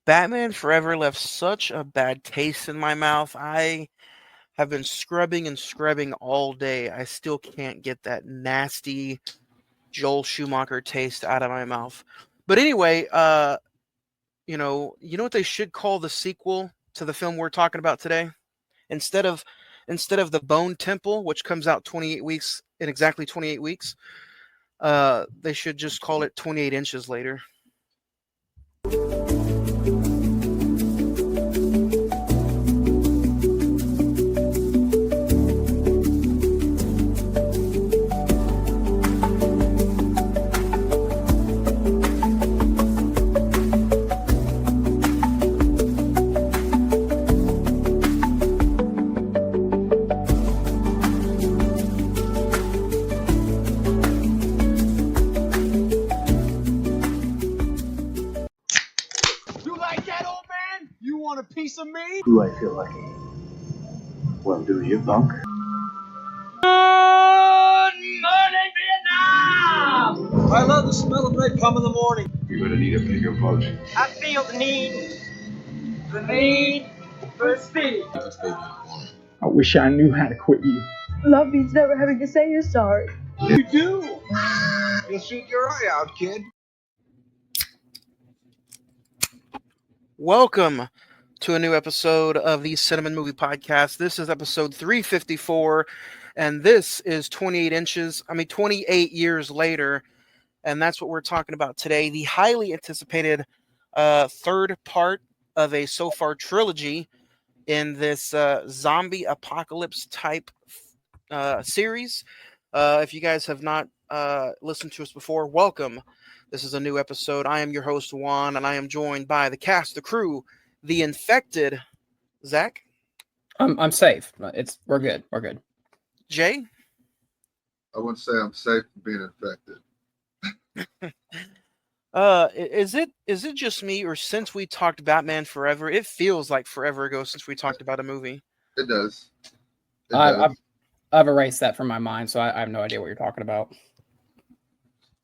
Batman Forever left such a bad taste in my mouth. I have been scrubbing and scrubbing all day. I still can't get that nasty Joel Schumacher taste out of my mouth. But anyway, you know what they should call the sequel to the film we're talking about today? Instead of the Bone Temple, which comes out 28 weeks in exactly 28 weeks, they should just call it 28 inches later. You like that, old man? You want a piece of me? Do I feel lucky? Well, do you, punk? Good morning, Vietnam! I love the smell of napalm in the morning. You're gonna need a bigger boat. I feel the need for speed. I wish I knew how to quit you. Love means never having to say you're sorry. You do. You'll shoot your eye out, kid. Welcome to a new episode of the Cine-Men Movie Podcast. This is episode 354, and this is 28 years later, and that's what we're talking about today. The highly anticipated third part of a so far trilogy in this zombie apocalypse type series. If you guys have not listened to us before, welcome. This is a new episode. I am your host, Juan, and I am joined by the cast, the crew, the infected, Zach. I'm safe. We're good. We're good. Jay. I wouldn't say I'm safe from being infected. Is it just me, or since we talked Batman Forever, it feels like forever ago since we talked about a movie? It does. I've erased that from my mind, so I have no idea what you're talking about.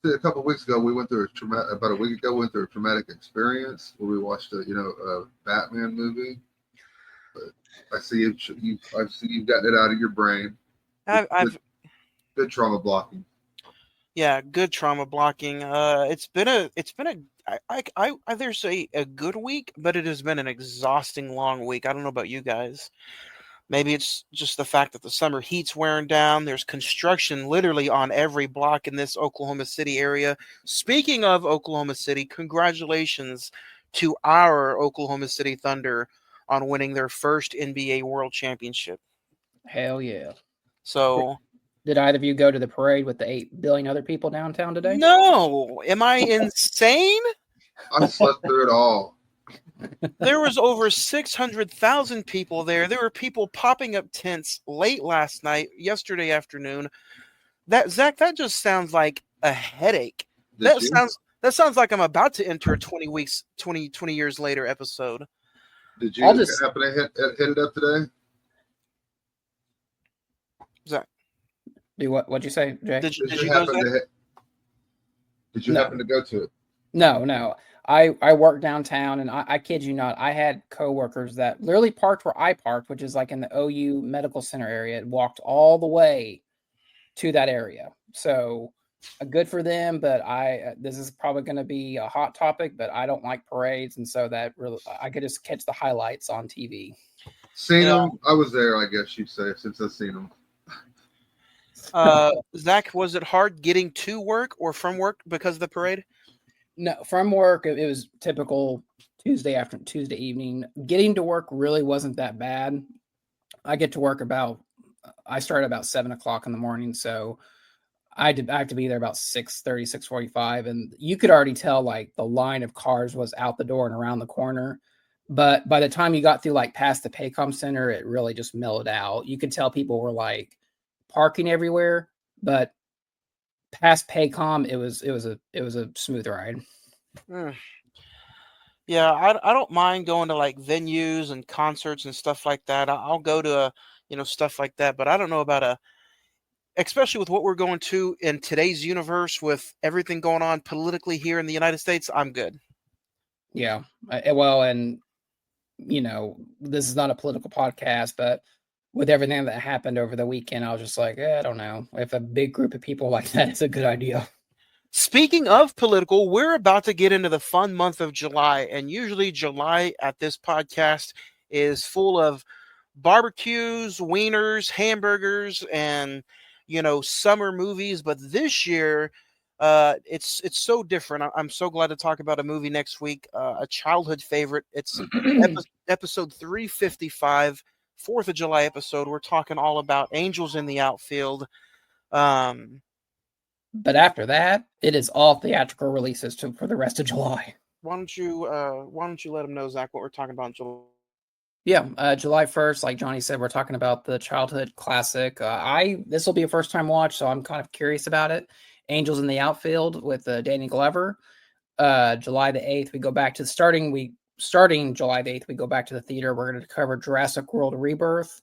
A couple of weeks ago, we went through about a week ago, we went through a traumatic experience where we watched a Batman movie. But I see you've gotten it out of your brain. Good trauma blocking. Yeah, good trauma blocking. It's been a there's a good week, but it has been an exhausting long week. I don't know about you guys. Maybe it's just the fact that the summer heat's wearing down. There's construction literally on every block in this Oklahoma City area. Speaking of Oklahoma City, congratulations to our Oklahoma City Thunder on winning their first NBA World Championship. Hell yeah. So, did either of you go to the parade with the 8 billion other people downtown today? No. Am I insane? I slept through it all. There was over 600,000 people there. There were people popping up tents late last night, yesterday afternoon. Zach, that just sounds like a headache. That sounds like I'm about to enter a 20 years later episode. Did you happen to hit it up today? Zach, do what? What'd you say, Jay? Did you happen to go to it? No. I work downtown, and I kid you not, I had coworkers that literally parked where I parked, which is like in the OU Medical Center area, and walked all the way to that area. So good for them, but this is probably going to be a hot topic, but I don't like parades, and so that really I could just catch the highlights on TV. Seen them? I was there, I guess you'd say, since I've seen them. Zach, was it hard getting to work or from work because of the parade? No, from work, it was typical Tuesday evening. Getting to work really wasn't that bad. I start about 7 o'clock in the morning, so I have to be there about 6:30, 6:45, and you could already tell like the line of cars was out the door and around the corner. But by the time you got through like past the Paycom Center, it really just mellowed out. You could tell people were like parking everywhere, but past Paycom, it was a smooth ride. Yeah, I don't mind going to like venues and concerts and stuff like that. I'll go to stuff like that, but I don't know about especially with what we're going to in today's universe with everything going on politically here in the United States. I'm good. Yeah. Well, and this is not a political podcast, but with everything that happened over the weekend, I was just like, I don't know if a big group of people like that is a good idea. Speaking of political, we're about to get into the fun month of July, and usually July at this podcast is full of barbecues, wieners, hamburgers, and summer movies. But this year, it's so different. I'm so glad to talk about a movie next week, a childhood favorite. It's episode 355, 4th of July episode. We're talking all about Angels in the Outfield. But after that, it is all theatrical releases for the rest of July. Why don't you let them know, Zach, what we're talking about in July? Yeah, July 1st, like Johnny said, we're talking about the childhood classic. This will be a first time watch, so I'm kind of curious about it. Angels in the Outfield with Danny Glover. July the 8th, we go back to starting July the 8th, we go back to the theater. We're going to cover Jurassic World Rebirth.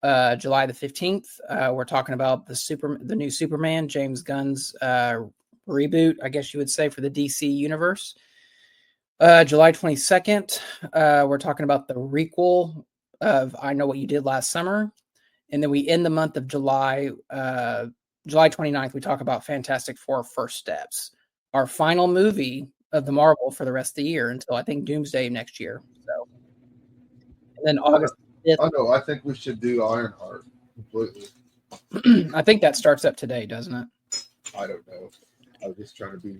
July the 15th, we're talking about the new Superman, James Gunn's reboot, I guess you would say, for the DC universe. July 22nd, we're talking about the requel of I Know What You Did Last Summer. And then we end the month of July, July 29th, we talk about Fantastic Four First Steps, our final movie of the Marvel for the rest of the year until I think Doomsday next year. So, and then August 5th. I know. I think we should do Ironheart completely. I think that starts up today, doesn't it? I don't know. I was just trying to be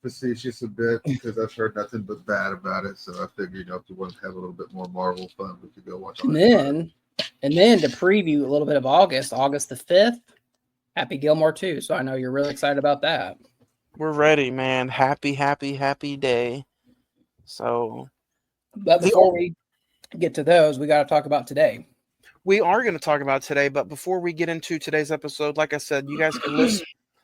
facetious a bit because I've heard nothing but bad about it. So I figured, if you want to have a little bit more Marvel fun, we could go watch Ironheart. And then to preview a little bit of August the 5th, Happy Gilmore 2. So I know you're really excited about that. We're ready, man. Happy day. So, but before we get to those, we got to talk about today. We are going to talk about today, but before we get into today's episode, like I said, you guys can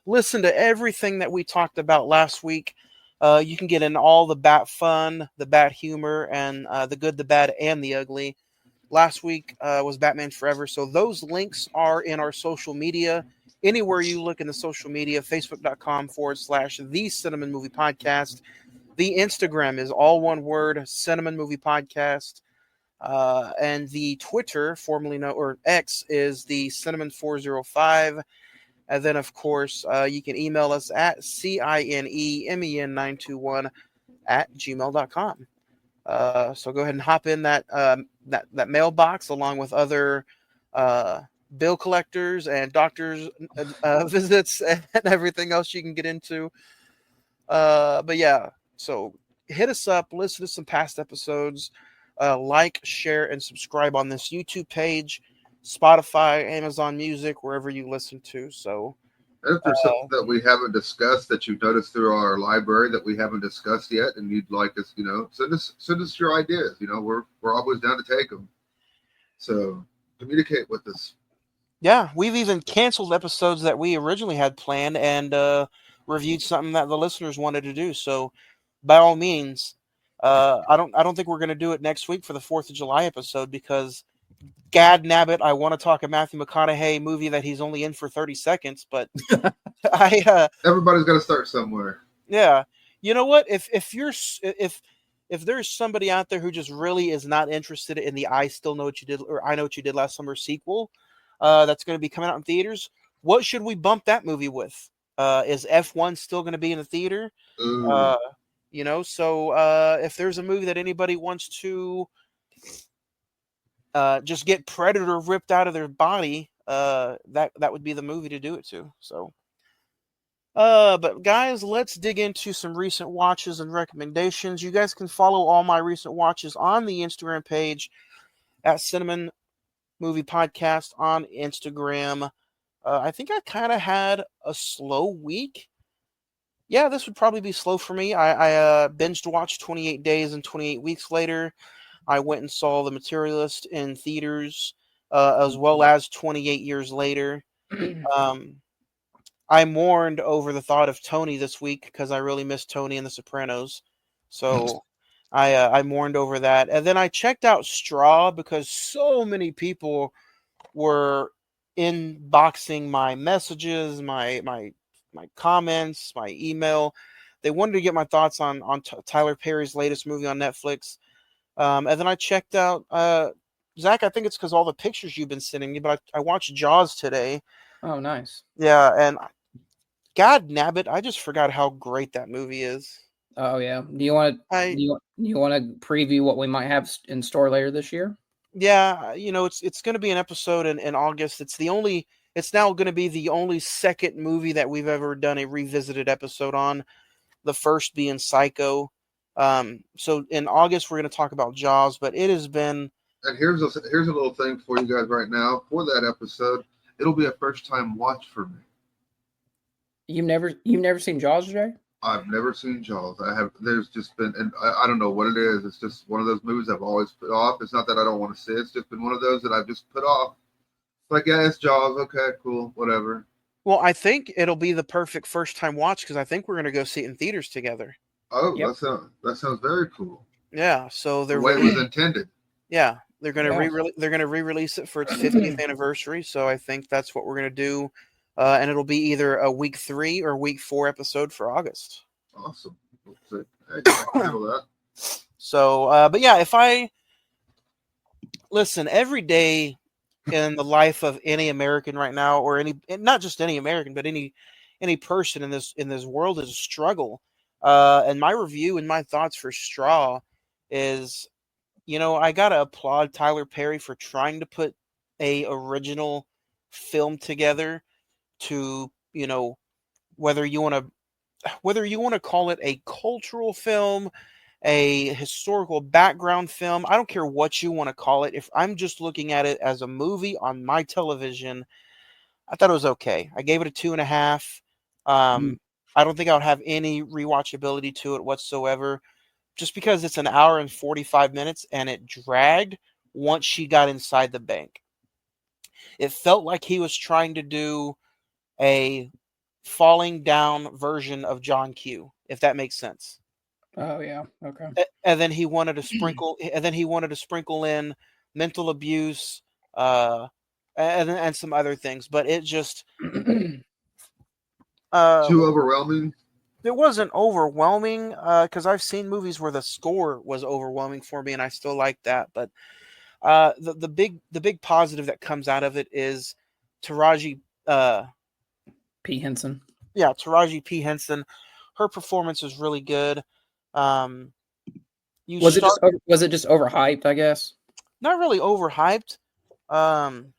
listen to everything that we talked about last week. You can get in all the bat fun, the bat humor, and the good, the bad, and the ugly. Last week was Batman Forever, so those links are in our social media. Anywhere you look in the social media, facebook.com/The Cine-Men Movie Podcast. The Instagram is all one word, Cine-Men Movie Podcast. And the Twitter, formerly known, or X, is the Cine-Men 405. And then, of course, you can email us at cinemen921@gmail.com. So go ahead and hop in that mailbox along with other bill collectors and doctors' visits and everything else you can get into. But yeah, so hit us up, listen to some past episodes, like, share, and subscribe on this YouTube page, Spotify, Amazon Music, wherever you listen to. So, and if there's something that we haven't discussed that you've noticed through our library that we haven't discussed yet, and you'd like us, send us your ideas. We're always down to take them. So communicate with us. Yeah, we've even canceled episodes that we originally had planned and reviewed something that the listeners wanted to do. So, by all means, I don't think we're going to do it next week for the 4th of July episode because, gad nabbit, I want to talk a Matthew McConaughey movie that he's only in for 30 seconds. But everybody's got to start somewhere. Yeah, you know what? If there's somebody out there who just really is not interested in the I Still Know What You Did or I Know What You Did Last Summer sequel, that's going to be coming out in theaters, what should we bump that movie with? Is F1 still going to be in the theater? So if there's a movie that anybody wants to just get Predator ripped out of their body, that would be the movie to do it to. So, but guys, let's dig into some recent watches and recommendations. You guys can follow all my recent watches on the Instagram page at Cine-Men Movie Podcast on Instagram. I think I kind of had a slow week. Yeah, this would probably be slow for me. I binged watched 28 Days and 28 Weeks Later. I went and saw The Materialist in theaters, as well as 28 Years Later. I mourned over the thought of Tony this week because I really missed Tony in The Sopranos. So I mourned over that. And then I checked out Straw because so many people were inboxing my messages, my comments, my email. They wanted to get my thoughts on Tyler Perry's latest movie on Netflix. And then I checked out Zach. I think it's because all the pictures you've been sending me, but I watched Jaws today. Oh, nice. Yeah, and God nabbit, I just forgot how great that movie is. Oh yeah. Do you want to I do you want to preview what we might have in store later this year? Yeah, it's going to be an episode in August. It's now going to be the only second movie that we've ever done a revisited episode on. The first being Psycho. So in August we're going to talk about Jaws, but it has been. And here's a little thing for you guys right now for that episode. It'll be a first time watch for me. You've never seen Jaws, Jay? I've never seen Jaws. There's just been, and I don't know what it is. It's just one of those movies I've always put off. It's not that I don't want to see it. It's just been one of those that I've just put off. Like, yeah, it's Jaws. Okay, cool, whatever. Well, I think it'll be the perfect first time watch because I think we're going to go see it in theaters together. Oh, Yep. that sounds very cool. Yeah, so The way it was intended. Yeah, they're going to Yeah. they're going to re-release it for its 50th anniversary. So I think that's what we're going to do, and it'll be either a week 3 or week 4 episode for August. Awesome. Let's see. Hey, I can handle that. So, but yeah, if I listen every day in the life of any American right now, or not just any American, but any person in this world is a struggle. And my review and my thoughts for Straw is, I gotta applaud Tyler Perry for trying to put a original film together to, whether you want to call it a cultural film, a historical background film, I don't care what you want to call it. If I'm just looking at it as a movie on my television, I thought it was okay. I gave it a 2.5. I don't think I would have any rewatchability to it whatsoever, just because it's an hour and 45 minutes and it dragged once she got inside the bank. It felt like he was trying to do a falling down version of John Q, if that makes sense. Oh yeah. Okay. And then he wanted to sprinkle in mental abuse, and some other things, but it just Too uh, overwhelming. it wasn't overwhelming, because I've seen movies where the score was overwhelming for me, and I still like that. But the big positive that comes out of it is Taraji P. Henson. Taraji P. Henson. Her performance is really good. Was it just overhyped, I guess? Not really overhyped. Man,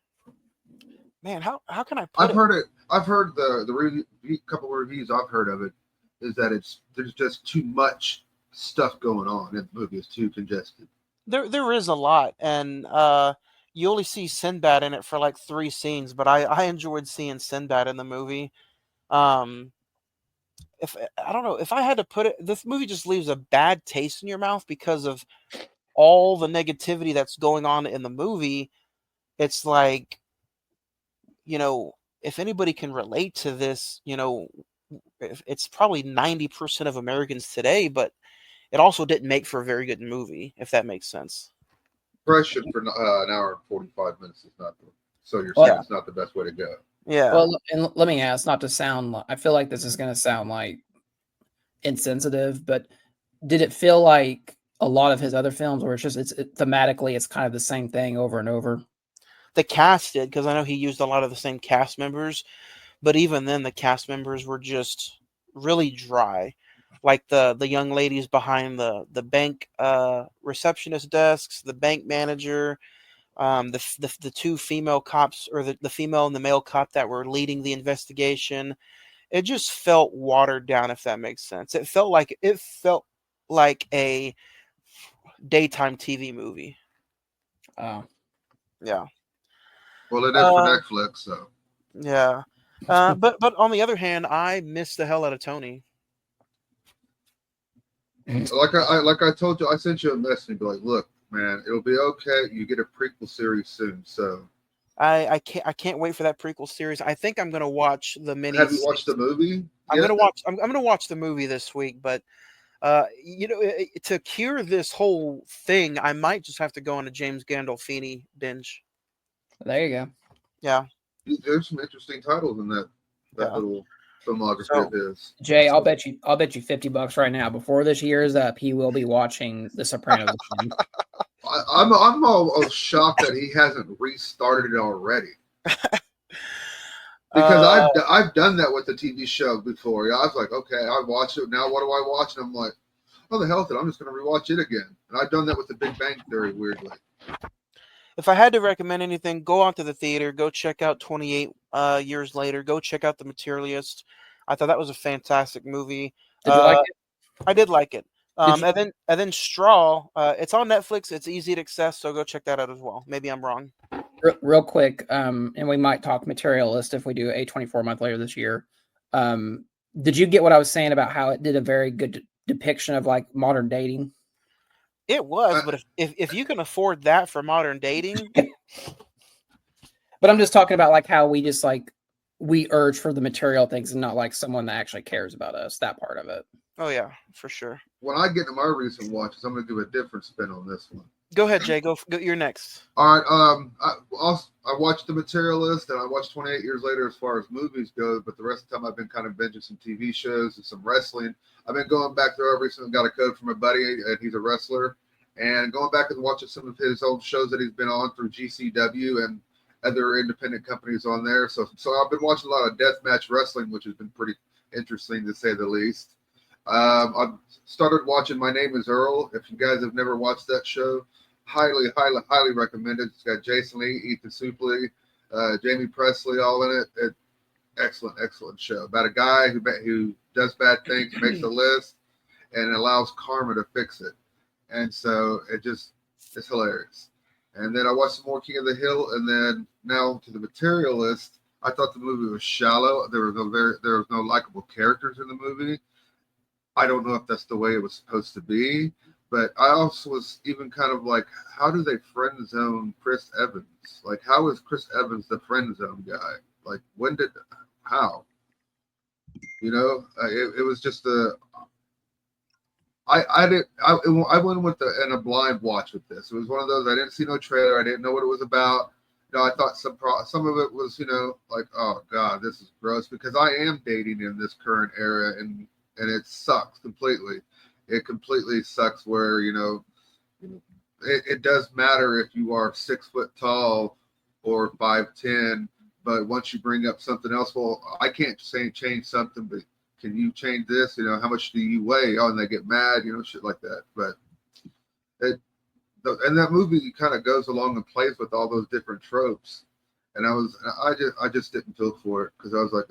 how can I put it? I've heard it. I've heard the couple of reviews I've heard of it is that there's just too much stuff going on, and the movie is too congested. There is a lot, and you only see Sinbad in it for like 3 scenes, but I enjoyed seeing Sinbad in the movie. If I don't know if I had to put it, this movie just leaves a bad taste in your mouth because of all the negativity that's going on in the movie. It's like, if anybody can relate to this, it's probably 90% of Americans today, but it also didn't make for a very good movie, if that makes sense. Pressure for an hour and 45 minutes is not so you're Well, saying it's not the best way to go. Yeah. Well, and let me ask, not to sound I feel like this is going to sound like insensitive, but did it feel like a lot of his other films where thematically it's kind of the same thing over and over? The cast did, because I know he used a lot of the same cast members, but even then the cast members were just really dry. Like the young ladies behind the bank receptionist desks, the bank manager, the 2 female cops, or the female and the male cop that were leading the investigation. It just felt watered down, if that makes sense. It felt like a daytime TV movie. Oh. Yeah. Well, it is for Netflix, so Yeah. But on the other hand, I miss the hell out of Tony. like I told you, I sent you a message and be like, look, man, it'll be okay. You get a prequel series soon, so I can't wait for that prequel series. I think I'm gonna watch the mini. have you watched the movie? I'm gonna watch the movie this week, but to cure this whole thing, I might just have to go on a James Gandolfini binge. There you go. Yeah. There's some interesting titles in that Yeah. little filmography So- of his. Jay, I'll bet you $50 right now. Before this year is up, he will be watching The Sopranos again. I'm all shocked that he hasn't restarted it already. Because I've done that with the TV show before. Yeah, I was like, okay, I watched it. Now what do I watch? And I'm like, oh, the hell with it. I'm just going to rewatch it again. And I've done that with the Big Bang Theory, weirdly. if I had to recommend anything, go out to the theater, go check out 28 years later, go check out The Materialist. I thought that was a fantastic movie. Did you like it? I did like it. Did you- And then Straw, it's on Netflix. It's easy to access, so go check that out as well. Maybe I'm wrong. Real quick, and we might talk Materialist if we do a 24-month later this year. Did you get what I was saying about how it did a very good depiction of like modern dating? It was, but if you can afford that for modern dating, But I'm just talking about like how we just like we urge for the material things and not like someone that actually cares about us. That part of it. oh yeah, for sure. When I get to my recent watches, I'm going to do a different spin on this one. Go ahead, Jay. Go. You're next. All right. I watched The Materialist and I watched 28 Years Later as far as movies go, but the rest of the time I've been kind of binging some TV shows and some wrestling. I've been going back through. I recently got a code from a buddy, and he's a wrestler, and going back and watching some of his old shows that he's been on through GCW and other independent companies on there. So I've been watching a lot of deathmatch wrestling, which has been pretty interesting to say the least. I've started watching My Name is Earl. If you guys have never watched that show, highly recommend it. It's got Jason Lee, Ethan Suplee, Jamie Presley all in it. Excellent show about a guy who does bad things, makes a list, and allows karma to fix it. And so it's hilarious. And then I watched some more King of the Hill, and then now to The Materialist. I thought the movie was shallow. There was no likable characters in the movie. I don't know if that's the way it was supposed to be, but I also was even kind of like, how do they friend zone Chris Evans? Like, how is Chris Evans the friend zone guy? Like, how? You know, it was just I went with in a blind watch with this. It was one of those, I didn't see no trailer. I didn't know what it was about. You know, I thought some of it was, you know, like, oh God, this is gross, because I am dating in this current era, and it sucks completely. It completely sucks where, you know, it does matter if you are 6 foot tall or 5'10", but once you bring up something else, well, I can't change something, but can you change this? You know, how much do you weigh? Oh, and they get mad, you know, shit like that. But and that movie kind of goes along and plays with all those different tropes. And I just didn't feel for it, because I was like,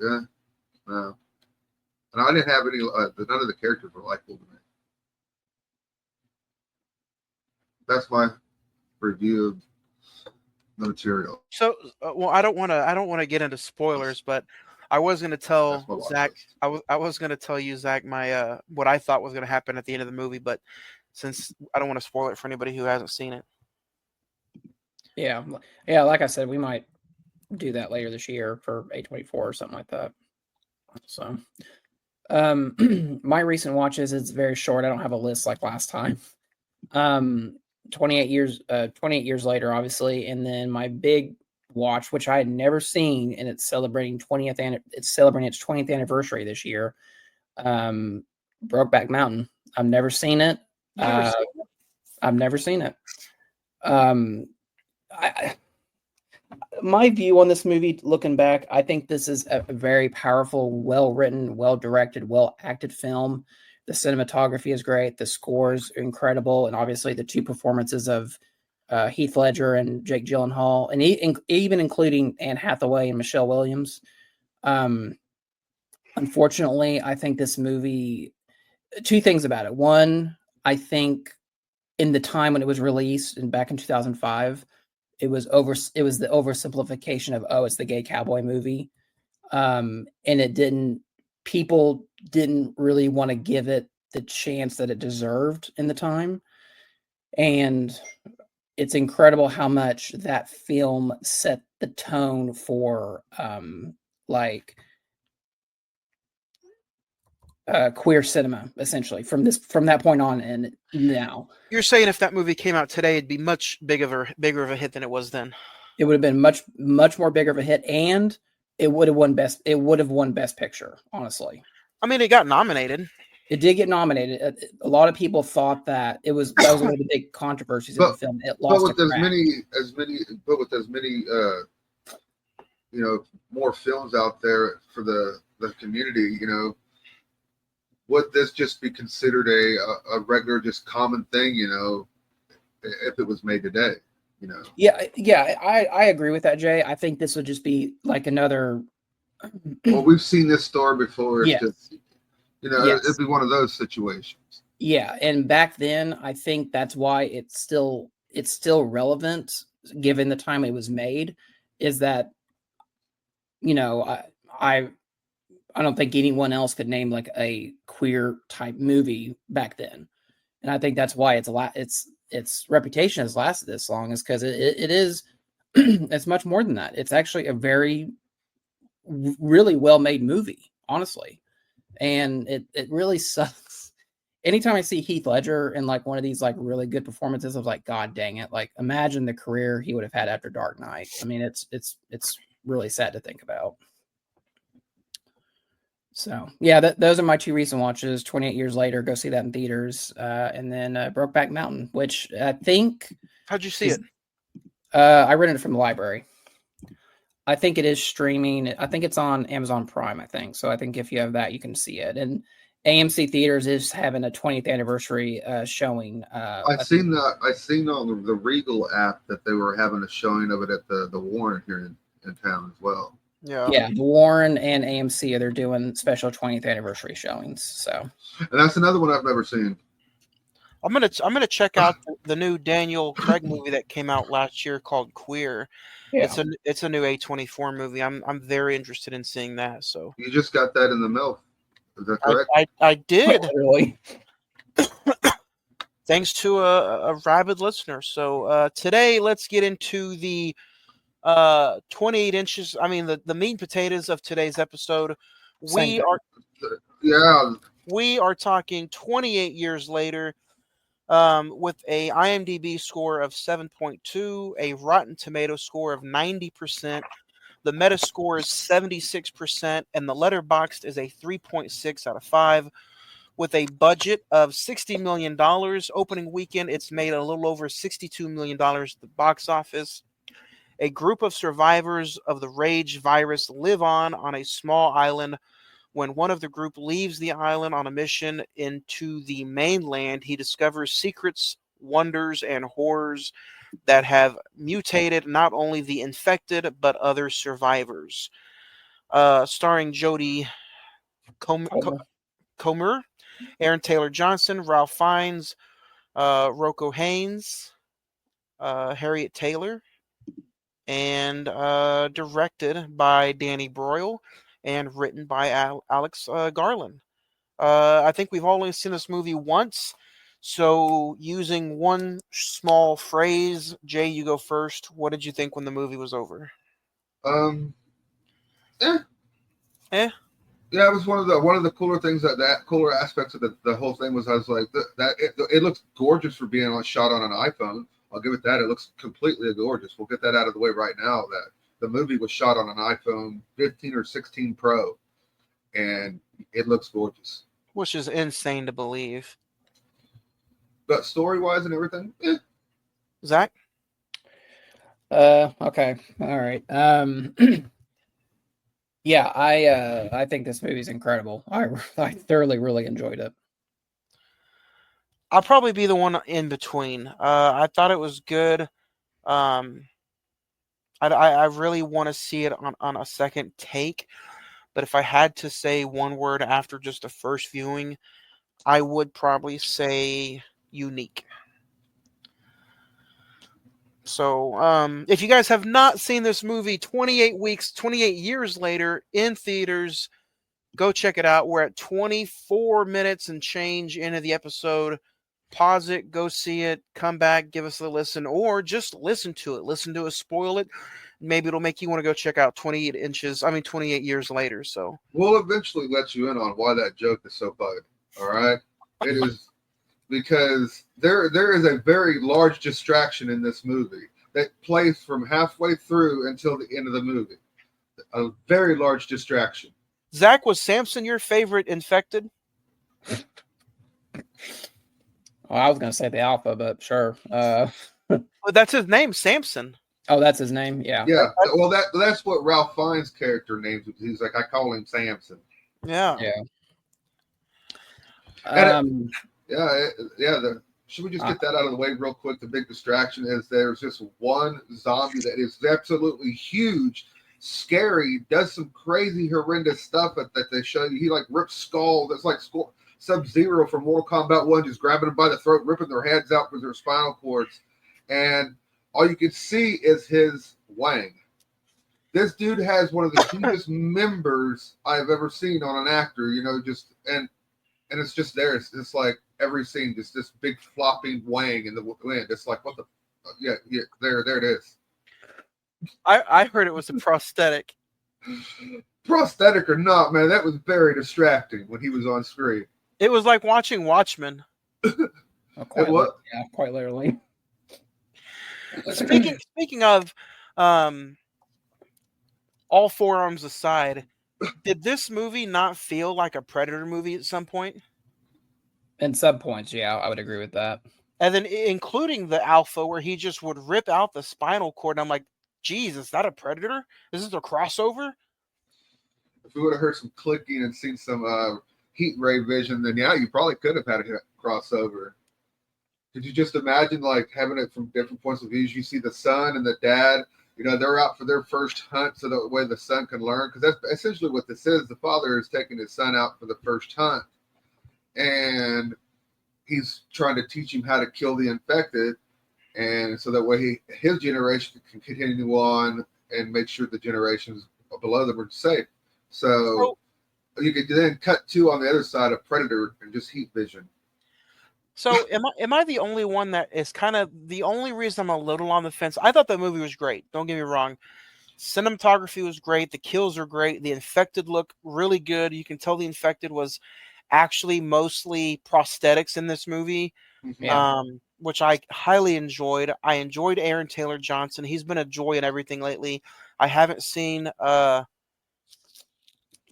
no. And I didn't have any, none of the characters were likable to me. That's my review of The Material. So, well, I don't want to get into spoilers, but I was going to tell That's my watch Zach. list. I was going to tell you, Zach, my what I thought was going to happen at the end of the movie, but since I don't want to spoil it for anybody who hasn't seen it. Yeah. Like I said, we might do that later this year for A24 or something like that. So, my recent watches, it's very short. I don't have a list like last time. 28 years later, obviously, and then my big watch, which I had never seen, and it's celebrating its 20th anniversary this year. Brokeback Mountain. I've never seen it. I've never seen it. My view on this movie, looking back, I think this is a very powerful, well-written, well-directed, well-acted film. The cinematography is great. The score's incredible. And obviously the two performances of Heath Ledger and Jake Gyllenhaal, and even including Anne Hathaway and Michelle Williams. Unfortunately, I think this movie, two things about it. One, I think in the time when it was released and back in 2005, it was the oversimplification of, oh, it's the gay cowboy movie. And people didn't really want to give it the chance that it deserved in the time. And it's incredible how much that film set the tone for queer cinema, essentially, from that point on. And now You're saying if that movie came out today, it'd be much bigger of a hit than it was then. it would have been much more bigger of a hit. And it would have won best. It would have won Best Picture. Honestly, I mean, it got nominated. it did get nominated. A lot of people thought that that was one of the big controversies in the But film. It but lost with to as Crack. many more films out there for the community, would this just be considered a regular, just common thing, if it was made today, Yeah, I agree with that, Jay. I think this would just be like another. Well, we've seen this story before. It's Yes. just, Yes. it'd be one of those situations. Yeah, and back then, I think that's why it's still relevant given the time it was made. Is that I I don't think anyone else could name like a queer type movie back then, and I think that's why its reputation has lasted this long is because it is it's much more than that. It's actually a very really well made movie, honestly, and it really sucks. Anytime I see Heath Ledger in like one of these like really good performances, I was like, God dang it! Like imagine the career he would have had after Dark Knight. I mean, it's really sad to think about. So yeah, those are my two recent watches. 28 years later, go see that in theaters, and then Brokeback Mountain, which I think How'd you see it? I rented it from the library. I think it is streaming. I think it's on Amazon Prime. I think so. I think if you have that, you can see it. And AMC Theaters is having a 20th anniversary showing. I seen on the Regal app that they were having a showing of it at the Warren here in town as well. Yeah, the Warren and AMC they're doing special 20th anniversary showings. So, and that's another one I've never seen. I'm gonna check out the new Daniel Craig movie that came out last year called Queer. yeah. It's a new A24 movie. I'm very interested in seeing that. So You just got that in the mail. Is that correct? I did. Literally. Thanks to a rabid listener. So today let's get into the 28 inches. I mean the meat and potatoes of today's episode. Same We are talking 28 years later. With a IMDb score of 7.2, a Rotten Tomato score of 90%, the Metascore is 76%, and the Letterboxd is a 3.6 out of 5. With a budget of $60 million, opening weekend, it's made a little over $62 million at the box office. A group of survivors of the rage virus live on a small island. When one of the group leaves the island on a mission into the mainland, he discovers secrets, wonders, and horrors that have mutated not only the infected, but other survivors. Starring Jodie Comer, Aaron Taylor Johnson, Ralph Fiennes, Rocco Haynes, Harriet Taylor, and directed by Danny Broyle and written by Alex Garland. I think we've only seen this movie once, so using one small phrase, Jay, you go first. What did you think when the movie was over? Eh. Eh. Yeah, it was one of the cooler things that cooler aspects of the whole thing was I was like it looks gorgeous for being shot on an iPhone. I'll give it that. It looks completely gorgeous. We'll get that out of the way right now. That the movie was shot on an iPhone 15 or 16 Pro, and it looks gorgeous. Which is insane to believe. But story-wise and everything, Zach? Okay. All right. Yeah, I think this movie is incredible. I thoroughly really enjoyed it. I'll probably be the one in between. I thought it was good. I really want to see it on a second take. But if I had to say one word after just a first viewing, I would probably say unique. So, if you guys have not seen this movie 28 years later in theaters, go check it out. We're at 24 minutes and change into the episode. Pause it, go see it, come back, give us a listen, or just listen to it. Listen to us, spoil it. Maybe it'll make you want to go check out 28 years later. So we'll eventually let you in on why that joke is so funny. All right, it is because there is a very large distraction in this movie that plays from halfway through until the end of the movie. a very large distraction. Zach, was Samson your favorite infected? Well, I was going to say the Alpha, but sure. Well, that's his name, Samson. Oh, that's his name. Yeah. Yeah, well, that's what Ralph Fiennes' character names. He's like, I call him Samson. Yeah. Yeah. Should we just get that out of the way real quick? The big distraction is there's just one zombie that is absolutely huge, scary, does some crazy, horrendous stuff that they show you. He like rips skulls. That's like Sub-Zero from Mortal Kombat 1, just grabbing them by the throat, ripping their heads out with their spinal cords. And all you can see is his wang. This dude has one of the hugest members I've ever seen on an actor, and it's just there. It's just like every scene, just this big flopping wang in the wind. It's like, what the, yeah, there it is. I heard it was a prosthetic. Prosthetic or not, man, that was very distracting when he was on screen. It was like watching Watchmen. Quite literally. Speaking of, all forearms aside, did this movie not feel like a Predator movie at some point? In some points, yeah, I would agree with that. And then including the Alpha, where he just would rip out the spinal cord. And I'm like, geez, is that a Predator? Is this a crossover? If we would have heard some clicking and seen some heat ray vision, then yeah, you probably could have had a crossover. Could you just imagine like having it from different points of view? You see the son and the dad, they're out for their first hunt so that way the son can learn. Because that's essentially what this is. The father is taking his son out for the first hunt. And he's trying to teach him how to kill the infected. And so that way his generation can continue on and make sure the generations below them are safe. So you could then cut to on the other side of Predator and just heat vision. So am I the only one that is kind of the only reason I'm a little on the fence? I thought the movie was great. Don't get me wrong. Cinematography was great. The kills are great. The infected look really good. You can tell the infected was actually mostly prosthetics in this movie, which I highly enjoyed. I enjoyed Aaron Taylor Johnson. He's been a joy in everything lately. I haven't seen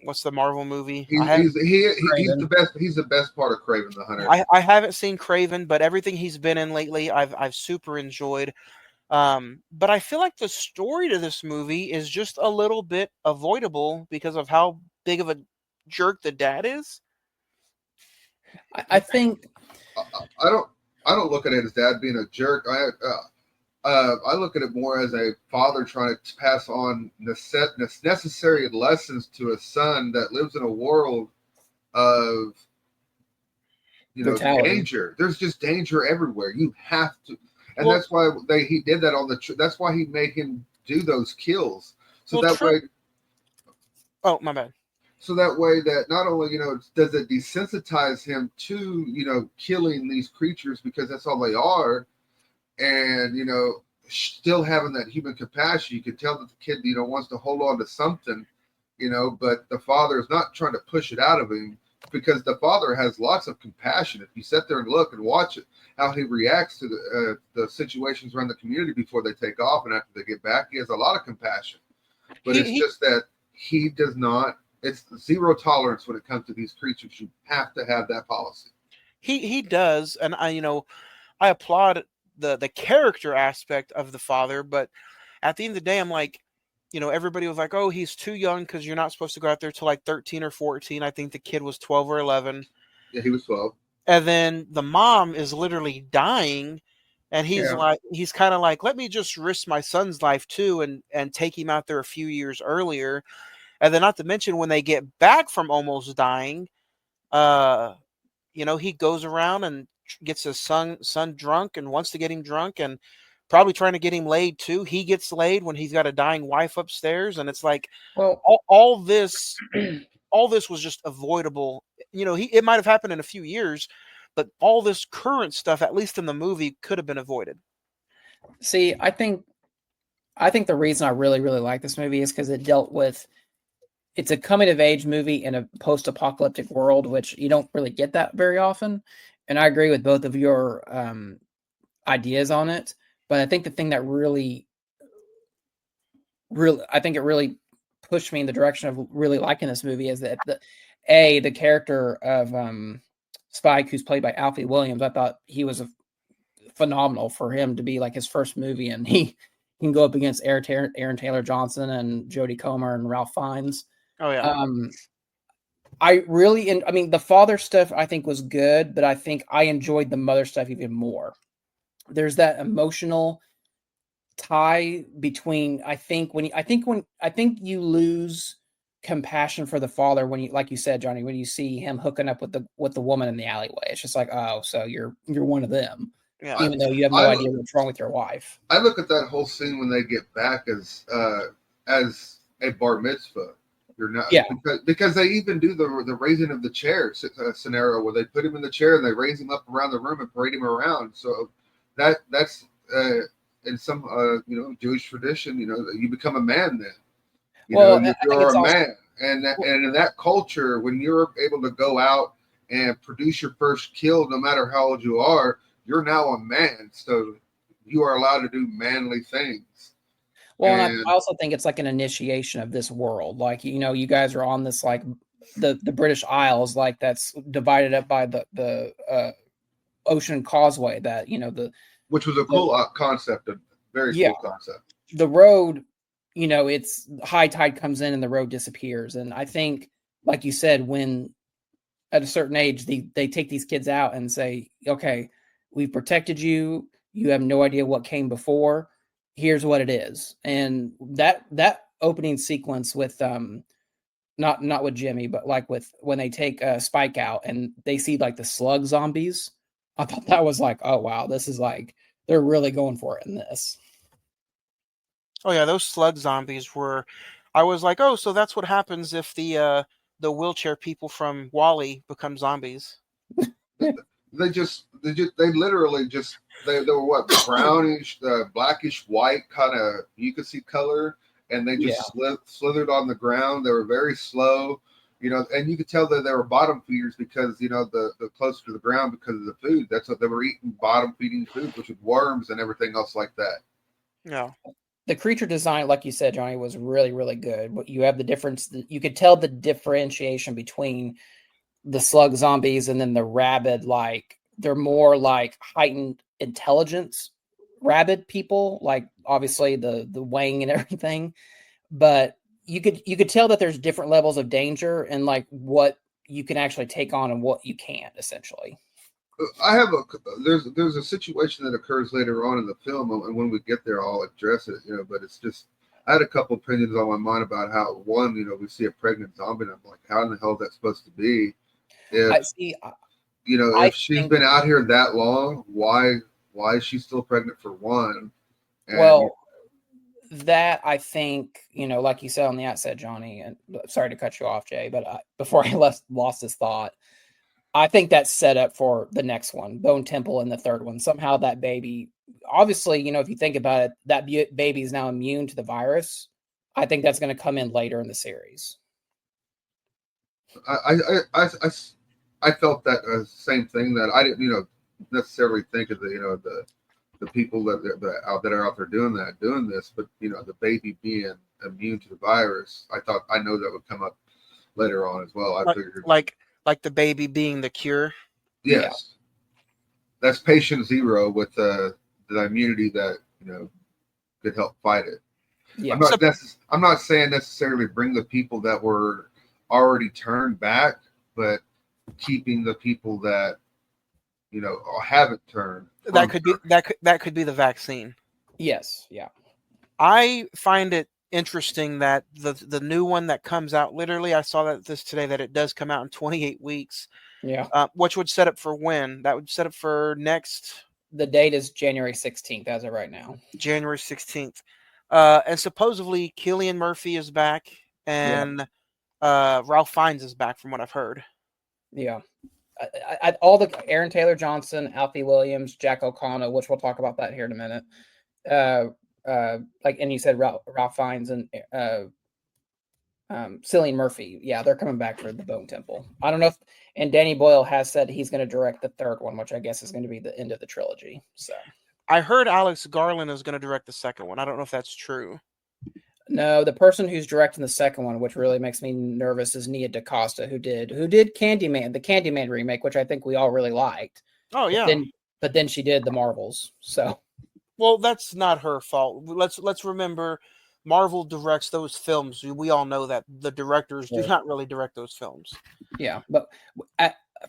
what's the Marvel movie? He's the best. He's the best part of Kraven the Hunter. I haven't seen Kraven, but everything he's been in lately, I've super enjoyed. But I feel like the story to this movie is just a little bit avoidable because of how big of a jerk the dad is. I think I don't look at it as dad being a jerk. I look at it more as a father trying to pass on necessary lessons to a son that lives in a world of danger. There's just danger everywhere. You have to, and that's why he did that on the. That's why he made him do those kills. So way. Oh, my bad. So that way that not only, does it desensitize him to, killing these creatures because that's all they are. And, still having that human compassion, you can tell that the kid, wants to hold on to something, but the father is not trying to push it out of him because the father has lots of compassion. If you sit there and look and watch it, how he reacts to the situations around the community before they take off and after they get back, he has a lot of compassion. But it's just that he does not. It's zero tolerance when it comes to these creatures. You have to have that policy. He does, and I applaud the character aspect of the father, but at the end of the day, I'm like, everybody was like, oh, he's too young because you're not supposed to go out there till like 13 or 14. I think the kid was 12 or 11. Yeah, he was 12. And then the mom is literally dying, and he's kind of like, let me just risk my son's life too, and take him out there a few years earlier. And then not to mention when they get back from almost dying, he goes around and gets his son drunk and wants to get him drunk and probably trying to get him laid too. He gets laid when he's got a dying wife upstairs. And it's like, all this was just avoidable. It might have happened in a few years, but all this current stuff, at least in the movie, could have been avoided. See, I think the reason I really, really like this movie is because it dealt with, it's a coming of age movie in a post-apocalyptic world, which you don't really get that very often. And I agree with both of your ideas on it. But I think the thing that really pushed me in the direction of really liking this movie is that the character of Spike, who's played by Alfie Williams, I thought he was phenomenal for him to be like his first movie, and he can go up against Aaron Taylor Johnson and Jodie Comer and Ralph Fiennes. Oh yeah. I mean, the father stuff I think was good, but I think I enjoyed the mother stuff even more. There's that emotional tie between, I think you lose compassion for the father when you, like you said, Johnny, when you see him hooking up with the woman in the alleyway. It's just like, oh, so you're one of them, Yeah. even though you have no idea what's wrong with your wife. I look at that whole scene when they get back as a bar mitzvah. You're not, Yeah. because they even do the raising of the chair scenario where they put him in the chair and they raise him up around the room and parade him around. So that's in some Jewish tradition, you become a man then. You're a man, and in that culture, when you're able to go out and produce your first kill, no matter how old you are, you're now a man. So you are allowed to do manly things. Well, and I also think it's like an initiation of this world. Like, you guys are on this, like the British Isles, like that's divided up by the ocean causeway that, which was a cool concept, a very cool concept. The road, it's high tide comes in and the road disappears. And I think, like you said, when at a certain age, they take these kids out and say, okay, we've protected you. You have no idea what came before. Here's what it is. And that opening sequence with not with Jimmy, but like with when they take Spike out and they see like the slug zombies, I thought that was like, oh wow, this is like they're really going for it in this. Oh yeah, those slug zombies were. I was like, oh, so that's what happens if the wheelchair people from Wall-E become zombies. They literally just they were what, brownish, blackish white kind of, you could see color, and they just slithered on the ground. They were very slow, and you could tell that they were bottom feeders because the closer to the ground because of the food. That's what they were eating, bottom feeding food, which was worms and everything else like that. Yeah. The creature design, like you said, Johnny, was really, really good. But you have the difference. You could tell the differentiation between the slug zombies and then the rabid, like they're more like heightened intelligence rabid people, like obviously the wang and everything. But you could tell that there's different levels of danger and like what you can actually take on and what you can't, essentially. There's a situation that occurs later on in the film, and when we get there, I'll address it. But it's just, I had a couple opinions on my mind about how one, we see a pregnant zombie, and I'm like, how in the hell is that supposed to be? If she's been out here that long, why is she still pregnant for one? That I think, like you said on the outset, Johnny, and sorry to cut you off, Jay, but before I lost this thought, I think that's set up for the next one, Bone Temple, and the third one. Somehow that baby, obviously, if you think about it, that baby is now immune to the virus. I think that's going to come in later in the series. I felt that same thing, that I didn't, necessarily think of the people that are out there doing this, but the baby being immune to the virus, I know that would come up later on as well. I figured like the baby being the cure. Yes, that's patient zero with the immunity that could help fight it. Yeah. I'm not saying necessarily bring the people that were already turned back, but keeping the people that haven't turned. That could be the vaccine. Yes. Yeah. I find it interesting that the new one that comes out, literally, I saw this today, that it does come out in 28 weeks. Yeah. Which would set up for when? That would set up for next. The date is January 16th as of right now. January 16th. And supposedly Cillian Murphy is back, and Ralph Fiennes is back, from what I've heard. Yeah. All the Aaron Taylor Johnson, Alfie Williams, Jack O'Connell, which we'll talk about that here in a minute. And you said Ralph Fiennes and Cillian Murphy. Yeah, they're coming back for the Bone Temple. I don't know if, and Danny Boyle has said he's going to direct the third one, which I guess is going to be the end of the trilogy. So I heard Alex Garland is going to direct the second one. I don't know if that's true. No, the person who's directing the second one, which really makes me nervous, is Nia DaCosta, who did Candyman, the Candyman remake, which I think we all really liked. Oh But yeah. then she did the Marvels. So Well, that's not her fault. Let's remember, Marvel directs those films. We all know that the directors do Sure. not really direct those films. yeah, but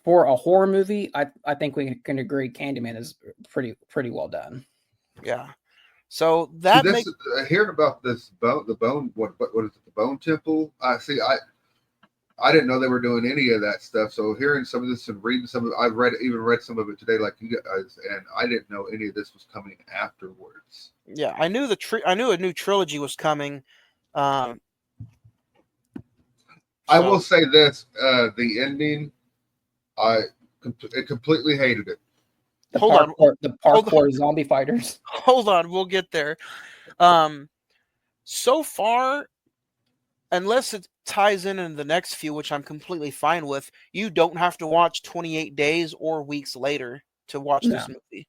for a horror movie, I think we can agree Candyman is pretty well done. Yeah. So See, that this makes hearing about this bone, the bone, what is it, the Bone Temple? I see. I didn't know they were doing any of that stuff. So hearing some of this and reading some of it, I've read some of it today, like you guys, and I didn't know any of this was coming afterwards. yeah. I knew I knew a new trilogy was coming. Um, I will so say this: the ending, I completely hated it. The hold on, hold on, parkour zombie fighters. hold on. We'll get there. Um, so far, unless it ties in the next few, which I'm completely fine with, you don't have to watch 28 days or weeks later to watch No, this movie.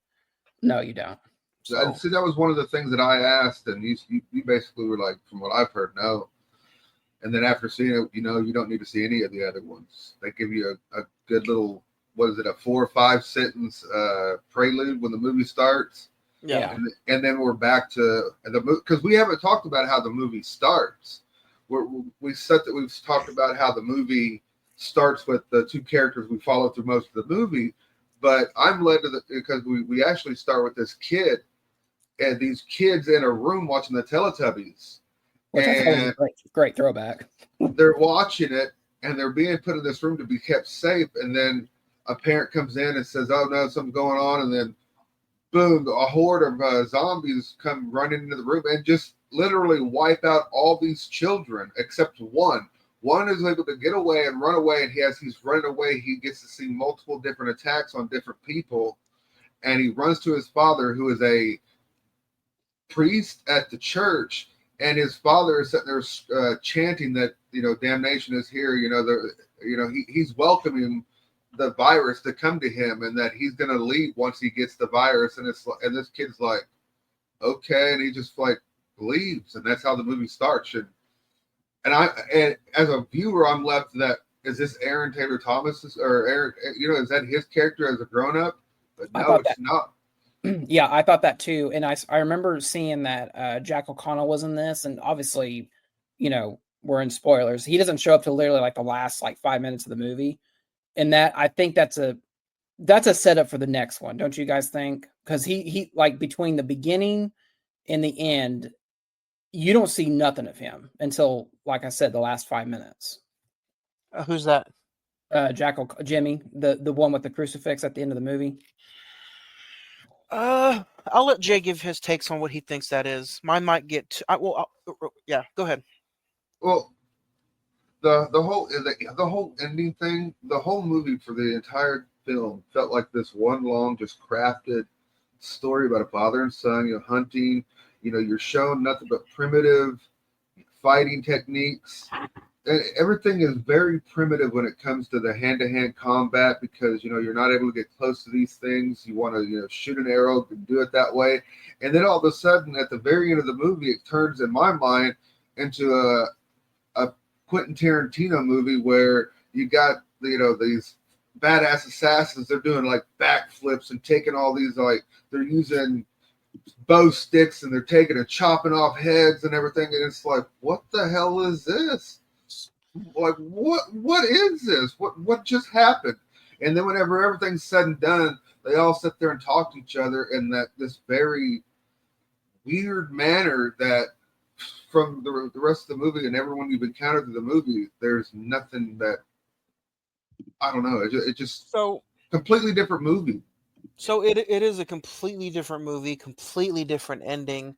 no, you don't. So See, that was one of the things that I asked, and you basically were like, from what I've heard, no. And then after seeing it, you don't need to see any of the other ones. They give you a good little, what is it, a 4 or 5 sentence prelude when the movie starts. yeah. And then we're back to the movie, because we haven't talked about how the movie starts. We've talked about how the movie starts with the 2 characters we follow through most of the movie, but I'm led to because we actually start with this kid and these kids in a room watching the Teletubbies, Which I thought was and a great throwback. they're watching it and they're being put in this room to be kept safe, and then a parent comes in and says, "Oh no, something's going on," and then boom, a horde of zombies come running into the room and just literally wipe out all these children except one. One is able to get away and run away, and he's running away. He gets to see multiple different attacks on different people, and he runs to his father, who is a priest at the church, and his father is sitting there chanting that damnation is here. He's welcoming the virus to come to him, and that he's going to leave once he gets the virus. And this kid's like, okay, and he just like leaves, and that's how the movie starts. And as a viewer, I'm left that, is this Aaron Taylor Thomas or Aaron? Is that his character as a grown up? But no, it's not. Yeah, I thought that too, and I remember seeing that Jack O'Connell was in this, and obviously, we're in spoilers. He doesn't show up till literally like the last 5 minutes of the movie, and that I think that's a setup for the next one, don't you guys think? Because he like between the beginning and the end, you don't see nothing of him until, like I said, the last 5 minutes. Who's that? Jimmy, the one with the crucifix at the end of the movie. I'll let Jay give his takes on what he thinks that is. Mine might get. Yeah, go ahead. Well, the whole ending thing, the whole movie for the entire film felt like this one long, just crafted story about a father and son, hunting. You're shown nothing but primitive fighting techniques, and everything is very primitive when it comes to the hand-to-hand combat, because you're not able to get close to these things. You want to shoot an arrow and do it that way, and then all of a sudden at the very end of the movie, it turns, in my mind, into a Quentin Tarantino movie where you got these badass assassins. They're doing like backflips and taking all these, like, they're using bow sticks and they're taking and chopping off heads and everything, and it's like, what the hell is this? Like, what is this? What just happened? And then whenever everything's said and done, they all sit there and talk to each other in this very weird manner that, from the rest of the movie and everyone you've encountered through the movie, there's nothing that, I don't know. It just So completely different movie. So it is a completely different movie, completely different ending.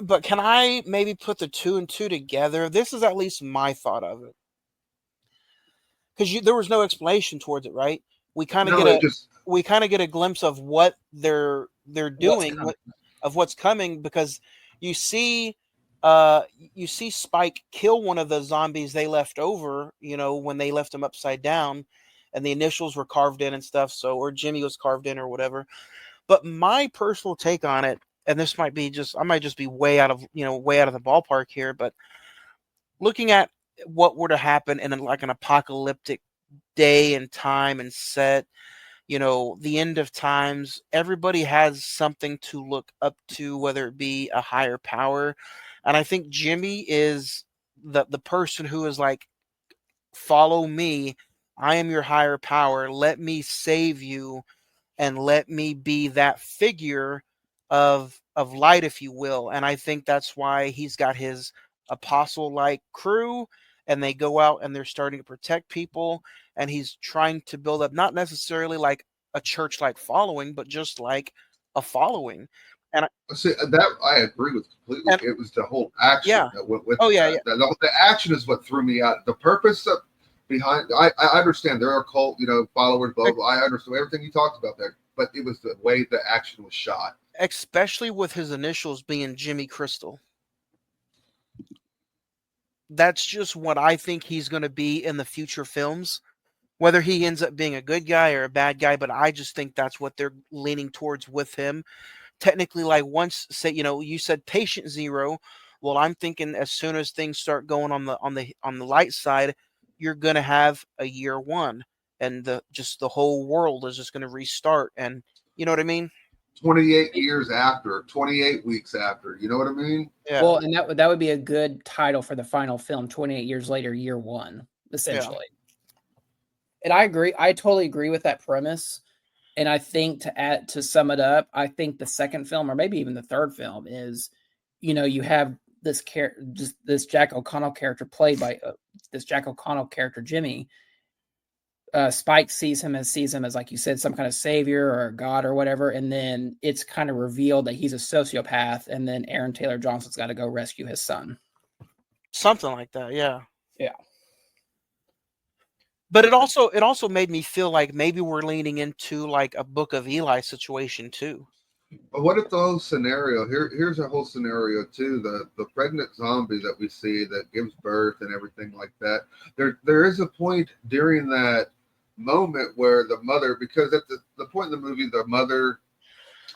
But can I maybe put the 2 and 2 together? This is at least my thought of it, because there was no explanation towards it, right? We kind of No, get it just a glimpse of what they're doing, of what's coming, because you see Spike kill one of the zombies they left over, when they left him upside down, and the initials were carved in and stuff, or Jimmy was carved in or whatever. But my personal take on it and this might be I might just be way out of the ballpark here, but looking at what were to happen in like an apocalyptic day and time and set, the end of times, everybody has something to look up to, whether it be a higher power. And I think Jimmy is the person who is like, follow me. I am your higher power. Let me save you, and let me be that figure of light, if you will. And I think that's why he's got his apostle like crew, and they go out and they're starting to protect people, and he's trying to build up not necessarily like a church like following, but just like a following. And See, that I agree with completely. and It was the whole action yeah. that went with Oh yeah, that. yeah. The action is what threw me out. The purpose behind, I understand there are cult, followers. Blah, blah, I understand everything you talked about there, but it was the way the action was shot. Especially with his initials being Jimmy Crystal. That's just what I think he's going to be in the future films. Whether he ends up being a good guy or a bad guy, but I just think that's what they're leaning towards with him. Technically, like once say, you said patient zero. Well, I'm thinking as soon as things start going on the light side, you're gonna have a year one, and the whole world is just gonna restart, and you know what I mean? 28 years after, 28 weeks after, you know what I mean? Yeah. Well, and that would be a good title for the final film, 28 years later, year one, essentially. And I agree. I totally agree with that premise. And I think to sum it up, I think the second film, or maybe even the third film, is, you have this this Jack O'Connell character played by this Jack O'Connell character, Jimmy. Spike sees him as, like you said, some kind of savior or god or whatever, and then it's kind of revealed that he's a sociopath, and then Aaron Taylor Johnson's got to go rescue his son. Something like that, yeah. Yeah. But it also made me feel like maybe we're leaning into like a Book of Eli situation too. But what if the whole scenario here's a whole scenario too, the pregnant zombie that we see that gives birth and everything like that. There is a point during that moment where the mother, because at the point in the movie, the mother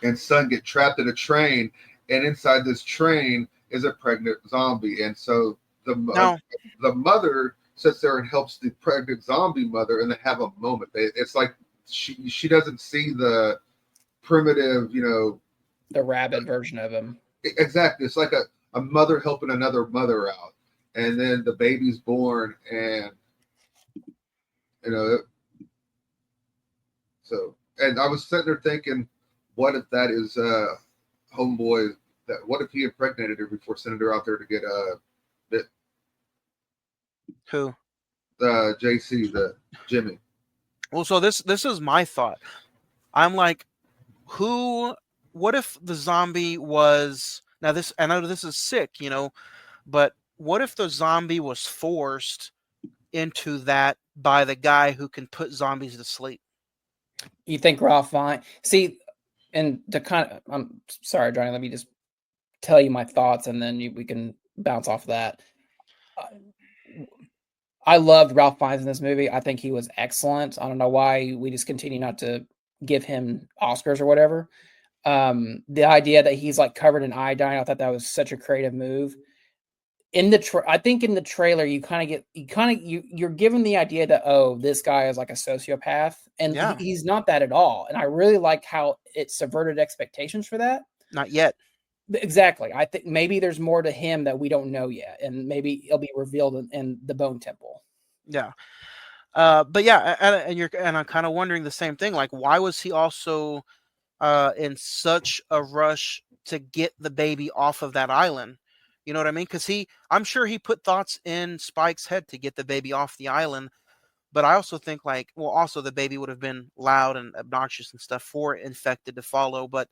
and son get trapped in a train, and inside this train is a pregnant zombie, and so the mother sits there and helps the pregnant zombie mother, and they have a moment. It's like she doesn't see the primitive, The rabid version of him. Exactly. It's like a mother helping another mother out, and then the baby's born, and so. And I was sitting there thinking, what if that is homeboy? What if he impregnated her before sending her out there to get bit? Who? JC, the Jimmy. Well, so this is my thought. I'm like, what if the zombie was, now this, I know this is sick, but what if the zombie was forced into that by the guy who can put zombies to sleep? You think Ralph Fiennes? See, and I'm sorry, Johnny, let me just tell you my thoughts, and then we can bounce off of that. I loved Ralph Fiennes in this movie. I think he was excellent. I don't know why we just continue not to give him Oscars or whatever. The idea that he's like covered in iodine, I thought that was such a creative move. I think in the trailer, you're given the idea that, oh, this guy is like a sociopath, and he's not that at all. And I really like how it subverted expectations for that. Not yet. Exactly. I think maybe there's more to him that we don't know yet, and maybe it'll be revealed in the Bone Temple. Yeah. But yeah, and I'm kind of wondering the same thing. Like, why was he also in such a rush to get the baby off of that island? You know what I mean? Because I'm sure he put thoughts in Spike's head to get the baby off the island. But I also think also the baby would have been loud and obnoxious and stuff for infected to follow. But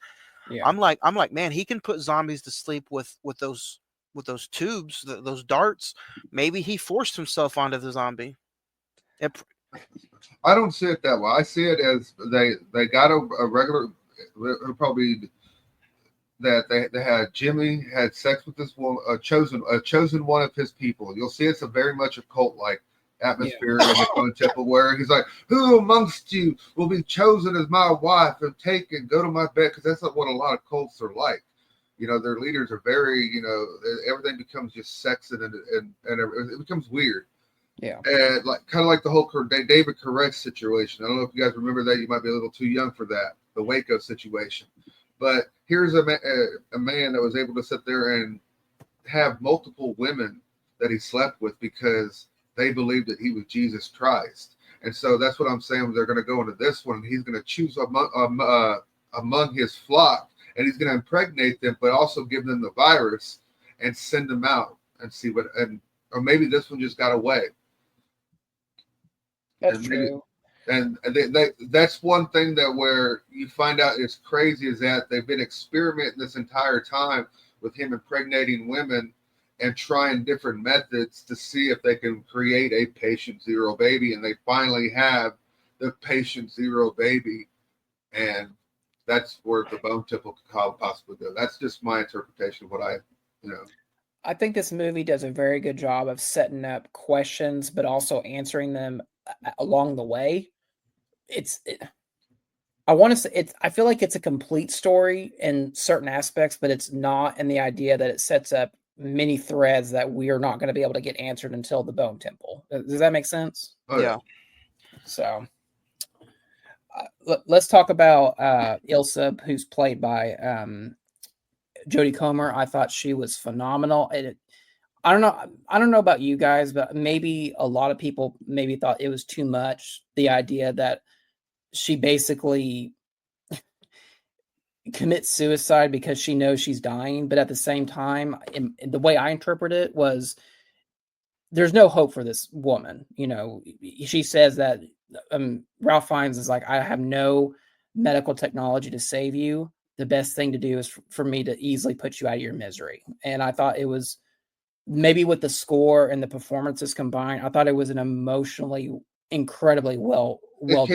yeah. I'm like, man, he can put zombies to sleep with those tubes, those darts. Maybe he forced himself onto the zombie. I don't see it that way. I see it as they got a regular, probably that they had Jimmy had sex with this woman, a chosen one of his people. You'll see it's a very much a cult like atmosphere in the Bone Temple, where he's like, who amongst you will be chosen as my wife and go to my bed? Because that's not what a lot of cults are like. their leaders are very, everything becomes just sex and it becomes weird. Yeah. And kind of like the whole David Koresh situation. I don't know if you guys remember that. You might be a little too young for that. The Waco situation. But here's a man that was able to sit there and have multiple women that he slept with because they believed that he was Jesus Christ. And so that's what I'm saying. They're going to go into this one, and he's going to choose among his flock, and he's going to impregnate them, but also give them the virus and send them out and see what. Or maybe this one just got away. That's true. And that's one thing that where you find out is crazy is that they've been experimenting this entire time with him impregnating women and trying different methods to see if they can create a patient zero baby. And they finally have the patient zero baby. And that's where the bone tipple could possibly go. That's just my interpretation of what I think this movie does a very good job of setting up questions, but also answering them along the way. I want to say I feel like it's a complete story in certain aspects, but it's not in the idea that it sets up many threads that we are not going to be able to get answered until the bone temple. Does that make sense? Oh, Yeah. So let's talk about Ilsa, who's played by Jodie Comer. I thought she was phenomenal. I don't know about you guys, but maybe a lot of people maybe thought it was too much. The idea that she basically commits suicide because she knows she's dying, but at the same time, the way I interpret it was there's no hope for this woman. She says that Ralph Fiennes is like, I have no medical technology to save you. The best thing to do is for me to easily put you out of your misery. And I thought it was maybe with the score and the performances combined, I thought it was an emotionally incredibly well it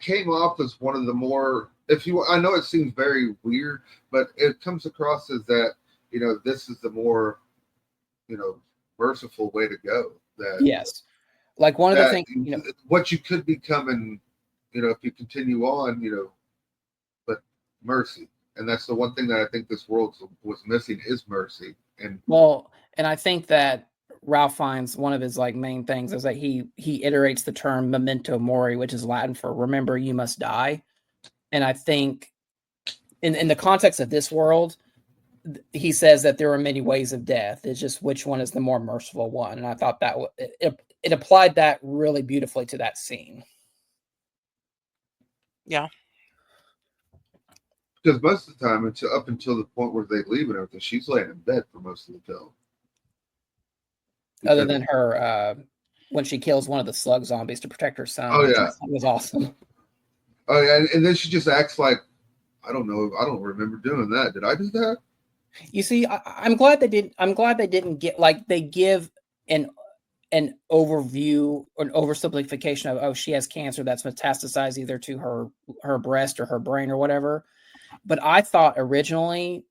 came off as one of the more, I know it seems very weird, but it comes across as that, this is the more, merciful way to go. That yes, like one of the things, what you could become, and if you continue on, but mercy, and that's the one thing that I think this world was missing is mercy. And I think that Ralph Fiennes, one of his main things is that he iterates the term memento mori, which is Latin for remember you must die. And I think in the context of this world, he says that there are many ways of death. It's just which one is the more merciful one. And I thought that it applied that really beautifully to that scene. Yeah. Because most of the time, up until the point where they leave and everything, she's laying in bed for most of the film. Other than her, when she kills one of the slug zombies to protect her son. Oh, yeah. That was awesome. Oh, yeah. And then she just acts like, I don't know. I don't remember doing that. Did I do that? You see, I'm glad they didn't. I'm glad they didn't get they give an overview or an oversimplification of she has cancer that's metastasized either to her breast or her brain or whatever. But I thought originally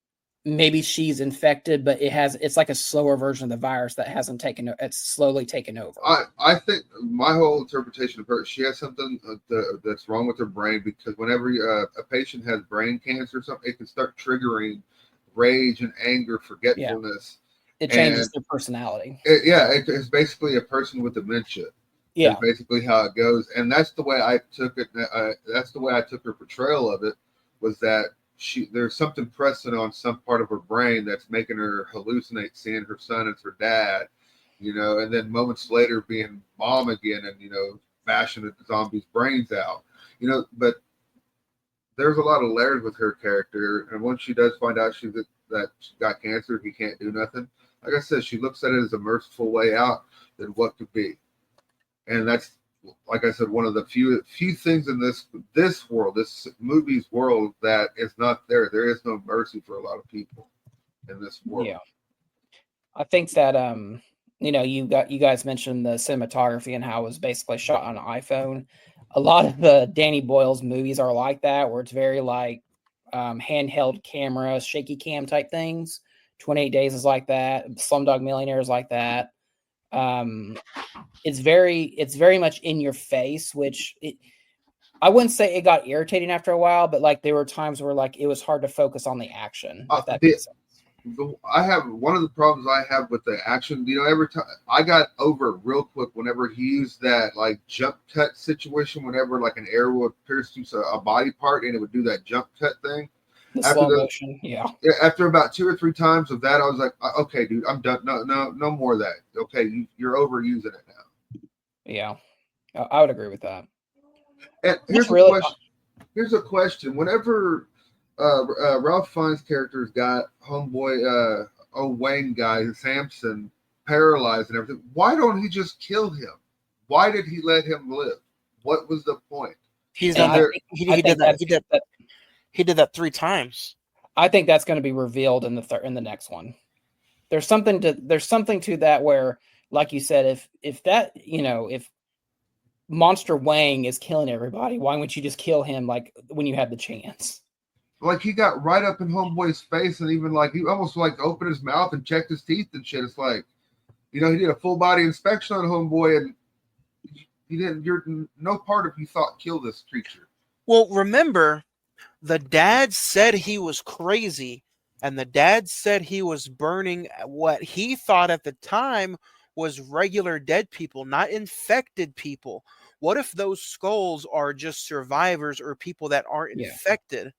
maybe she's infected, but it's like a slower version of the virus that hasn't it's slowly taken over. I think my whole interpretation of her, she has something that's wrong with her brain, because whenever a patient has brain cancer or something, it can start triggering rage and anger, forgetfulness. Yeah. It changes their personality. It's basically a person with dementia. Yeah. That's basically how it goes. And that's the way I took it. That's the way I took her portrayal of it, was that there's something pressing on some part of her brain that's making her hallucinate seeing her son as her dad, and then moments later being mom again and, bashing the zombies' brains out, but there's a lot of layers with her character. And once she does find out that she got cancer, he can't do nothing. Like I said, she looks at it as a merciful way out than what could be. And that's, like I said, one of the few things in this world, this movie's world, that is not there. There is no mercy for a lot of people in this world. Yeah, I think that you guys mentioned the cinematography and how it was basically shot on an iPhone. A lot of the Danny Boyle's movies are like that, where it's very handheld camera, shaky cam type things. 28 Days is like that. Slumdog Millionaire is like that. It's very much in your face, which I wouldn't say it got irritating after a while, but like there were times where like it was hard to focus on the action. If that makes sense. I have one of the problems I have with the action. Every time I got over it real quick whenever he used that like jump cut situation. Whenever like an arrow would pierce through a body part and it would do that jump cut thing. The slow motion, yeah. After about 2 or 3 times of that, I was like, okay, dude, I'm done. No more of that. Okay, you're overusing it now. Yeah, I would agree with that. And here's a question. Whenever Ralph Fiennes' character's got homeboy, Wayne guy, Samson, paralyzed and everything, why don't he just kill him? Why did he let him live? What was the point? He did that 3 times. I think that's going to be revealed in the next one. There's something to that where, like you said, if Monster Wang is killing everybody, why wouldn't you just kill him like when you have the chance? Like he got right up in homeboy's face and even like he almost like opened his mouth and checked his teeth and shit. It's like, he did a full body inspection on homeboy and you're no part of you thought kill this creature. Well, remember, the dad said he was crazy, and the dad said he was burning what he thought at the time was regular dead people, not infected people. What if those skulls are just survivors or people that aren't infected?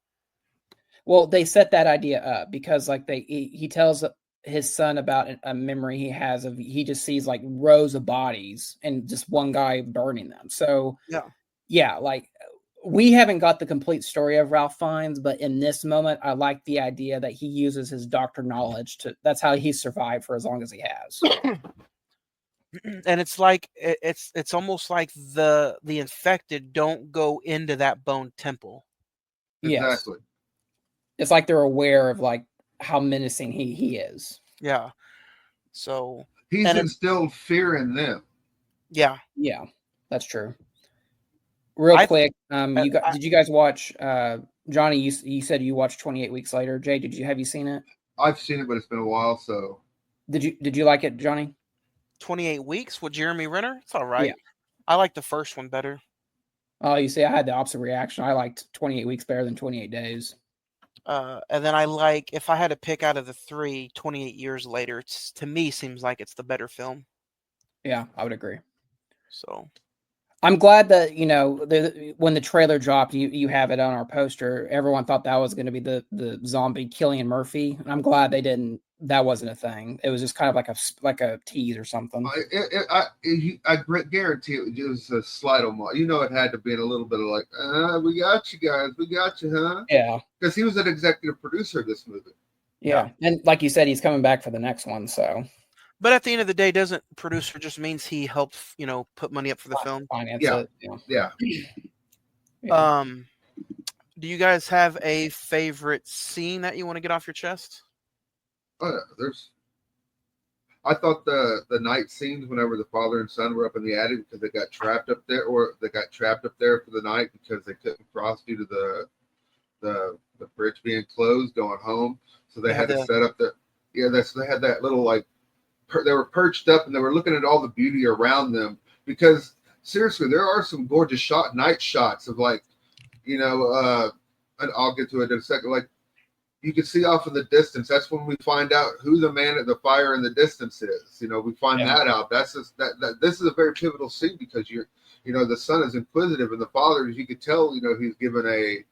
Well, they set that idea up because like he tells his son about a memory he has of he just sees like rows of bodies and just one guy burning them. So yeah, like we haven't got the complete story of Ralph Fiennes, but in this moment, I like the idea that he uses his doctor knowledge that's how he survived for as long as he has. And it's like it's almost like the infected don't go into that bone temple. Exactly. Yes. It's like they're aware of like how menacing he is. Yeah. So he's instilled fear in them. Yeah. Yeah, that's true. Real quick, did you guys watch Johnny? You said you watched 28 Weeks Later. Jay, have you seen it? I've seen it, but it's been a while. So did you like it, Johnny? 28 Weeks with Jeremy Renner. It's all right. Yeah. I like the first one better. Oh, you see, I had the opposite reaction. I liked 28 Weeks better than 28 Days. And then I like, if I had to pick out of the 3, 28 Years Later, to me seems like it's the better film. Yeah, I would agree. So I'm glad that, when the trailer dropped, you have it on our poster. Everyone thought that was going to be the zombie Cillian Murphy. And I'm glad that wasn't a thing. It was just kind of like a tease or something. I guarantee it was a slight homage. It had to be in a little bit of like, we got you guys. We got you, huh? Yeah. Because he was an executive producer of this movie. Yeah. And like you said, he's coming back for the next one, so. But at the end of the day, doesn't producer just means he helped, put money up for the film? Finance it. Yeah. Do you guys have a favorite scene that you want to get off your chest? Oh, yeah, I thought the night scenes whenever the father and son were up in the attic because they got trapped up there, or they got trapped up there for the night because they couldn't cross due to the bridge being closed going home. So they had to set up they had that little like. They were perched up and they were looking at all the beauty around them because seriously, there are some gorgeous night shots of like, and I'll get to it in a second. Like you can see off in the distance. That's when we find out who the man at the fire in the distance is. We find that out. That's just, that this is a very pivotal scene because the son is inquisitive and the father, as you could tell, he's given a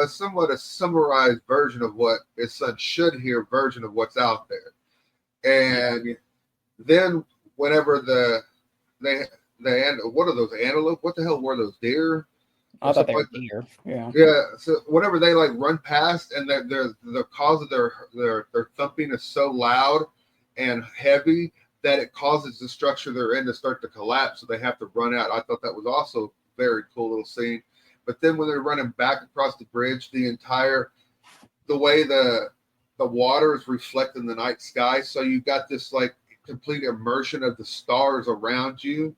somewhat a summarized version of what his son should hear version of what's out there. And then whenever what are those antelope? What the hell were those, deer? I thought they were deer. Yeah. Yeah. So whenever they like run past and the cause of their thumping is so loud and heavy that it causes the structure they're in to start to collapse, so they have to run out. I thought that was also a very cool little scene. But then when they're running back across the bridge, the way the water is reflecting the night sky, so you got this like complete immersion of the stars around you.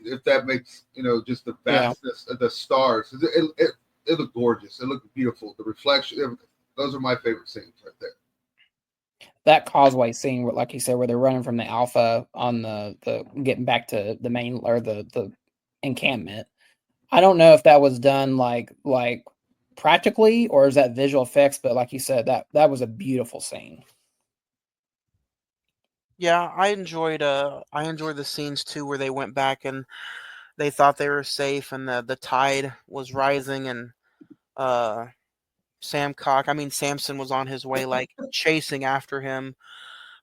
If that makes just the vastness of the stars, it looked gorgeous. It looked beautiful. The reflection, those are my favorite scenes right there. That causeway scene, like you said, where they're running from the Alpha on the getting back to the main or the encampment. I don't know if that was done like practically or is that visual effects, but like you said, that was a beautiful scene. Yeah, I enjoyed the scenes too where they went back and they thought they were safe and the tide was rising and uh Samson was on his way like chasing after him.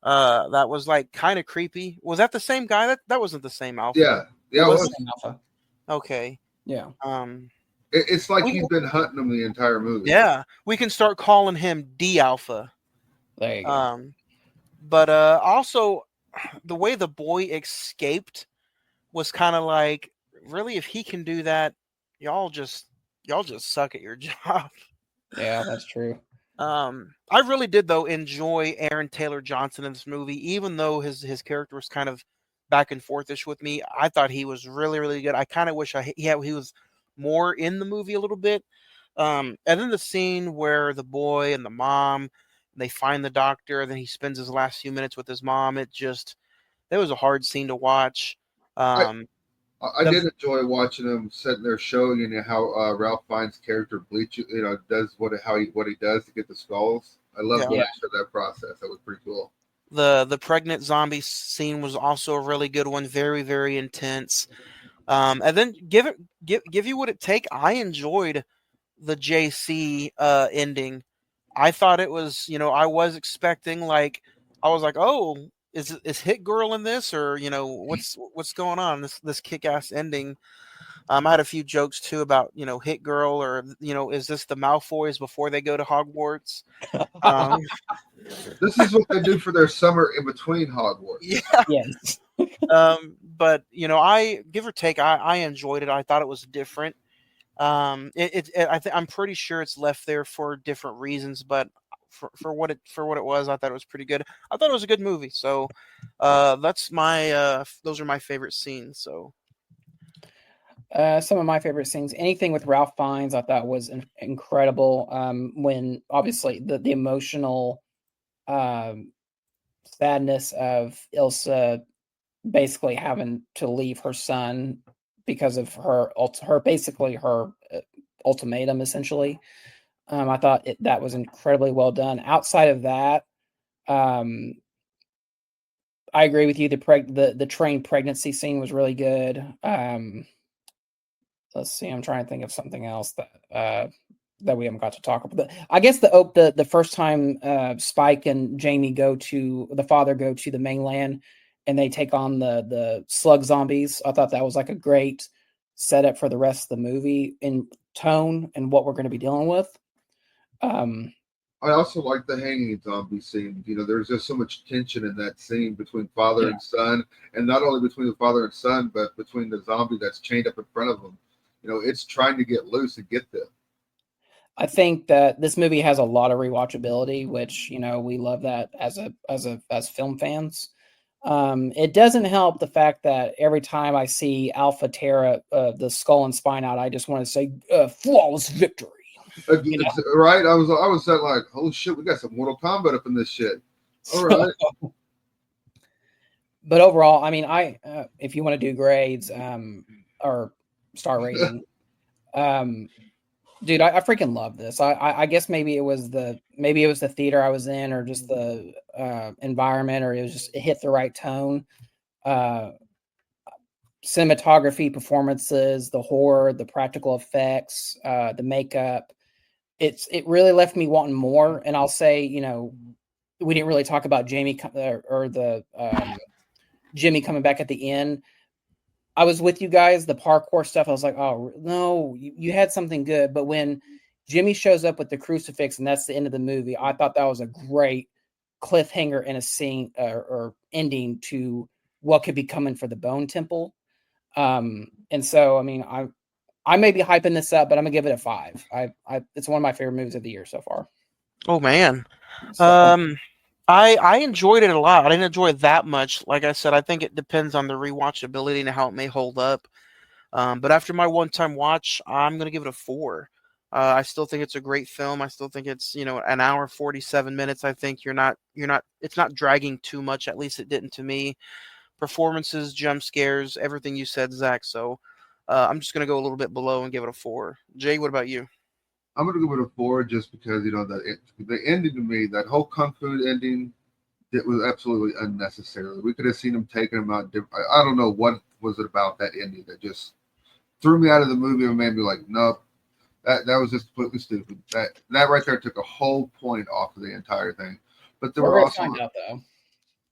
That was like kind of creepy. Was that the same guy? That wasn't the same Alpha. Yeah, yeah, It it That's was the same alpha. okay. Yeah. Um It's like we he's been hunting them the entire movie. yeah, we can start calling him D Alpha. There you go. But also the way the boy escaped was kind of like, really, if he can do that, y'all just y'all just suck at your job. Yeah, that's true. I really did though enjoy Aaron Taylor Johnson in this movie, even though his character was kind of back and forthish with me. I thought he was really really good. I kind of wish he was more in the movie a little bit. And then the scene where the boy and the mom they find the doctor, and then he spends his last few minutes with his mom. It was a hard scene to watch. I, Um, I the did enjoy watching them sitting there showing how Ralph Fiennes' character does what he does to get the skulls. I loved yeah, when Yeah. they showed that process. That was pretty cool. the pregnant zombie scene was also a really good one, very very intense. And then give you what it take. I enjoyed the JC ending. I thought it was, I was expecting like I was like, oh, is Hit Girl in this, or what's going on, this kick ass ending. I had a few jokes too about Hit Girl, or is this the Malfoys before they go to Hogwarts? Um, This is what they do for their summer in between Hogwarts. yeah. Yes. But I give or take, I enjoyed it. I thought it was different. I'm pretty sure it's left there for different reasons, but for what it was, I thought it was pretty good. I thought it was a good movie. So, those are my favorite scenes. So, Some of my favorite scenes, anything with Ralph Fiennes, I thought was incredible. When obviously the emotional um, sadness of Ilsa basically having to leave her son because of her basically her ultimatum, essentially. I thought that was incredibly well done. Outside of that, um, I agree with you. The train pregnancy scene was really good. Let's see. I'm trying to think of something else that we haven't got to talk about. I guess the first time Spike and Jamie the father go to the mainland and they take on the slug zombies. I thought that was like a great setup for the rest of the movie in tone and what we're going to be dealing with. I also like the hanging zombie scene. There's just so much tension in that scene between father Yeah. and son, and not only between the father and son, but between the zombie that's chained up in front of them. It's trying to get loose and get them. I think that this movie has a lot of rewatchability, which we love that as film fans. It doesn't help the fact that every time I see Alpha Terra, the skull and spine out, I just want to say flawless victory. Right? I was saying like, holy shit, we got some Mortal Kombat up in this shit. All right. But overall, I mean, if you want to do grades or star rating, dude, I freaking love this. I guess maybe it was the theater I was in, or just the environment, or it hit the right tone. Cinematography, performances, the horror, the practical effects, the makeup. It really left me wanting more. And I'll say, we didn't really talk about Jamie or the Jimmy coming back at the end. I was with you guys, the parkour stuff. I was like, oh no, you had something good. But when Jimmy shows up with the crucifix and that's the end of the movie, I thought that was a great cliffhanger and a scene or ending to what could be coming for the Bone Temple. And so, I mean, I may be hyping this up, but I'm gonna give it a 5. It's one of my favorite movies of the year so far. oh man, So, I enjoyed it a lot. I didn't enjoy it that much. Like I said, I think it depends on the rewatchability and how it may hold up. But after my one-time watch, I'm gonna give it a 4. I still think it's a great film. I still think it's an hour 47 minutes. I think it's not dragging too much. At least it didn't to me. Performances, jump scares, everything you said, Zach. So I'm just going to go a little bit below and give it a 4. Jay, what about you? I'm gonna give it a 4 just because the ending to me, that whole kung fu ending, it was absolutely unnecessary. We could have seen him taking him out. I don't know what was it about that ending that just threw me out of the movie and made me like, nope, that was just completely stupid. That right there took a whole point off of the entire thing. But there We're were gonna also find out though.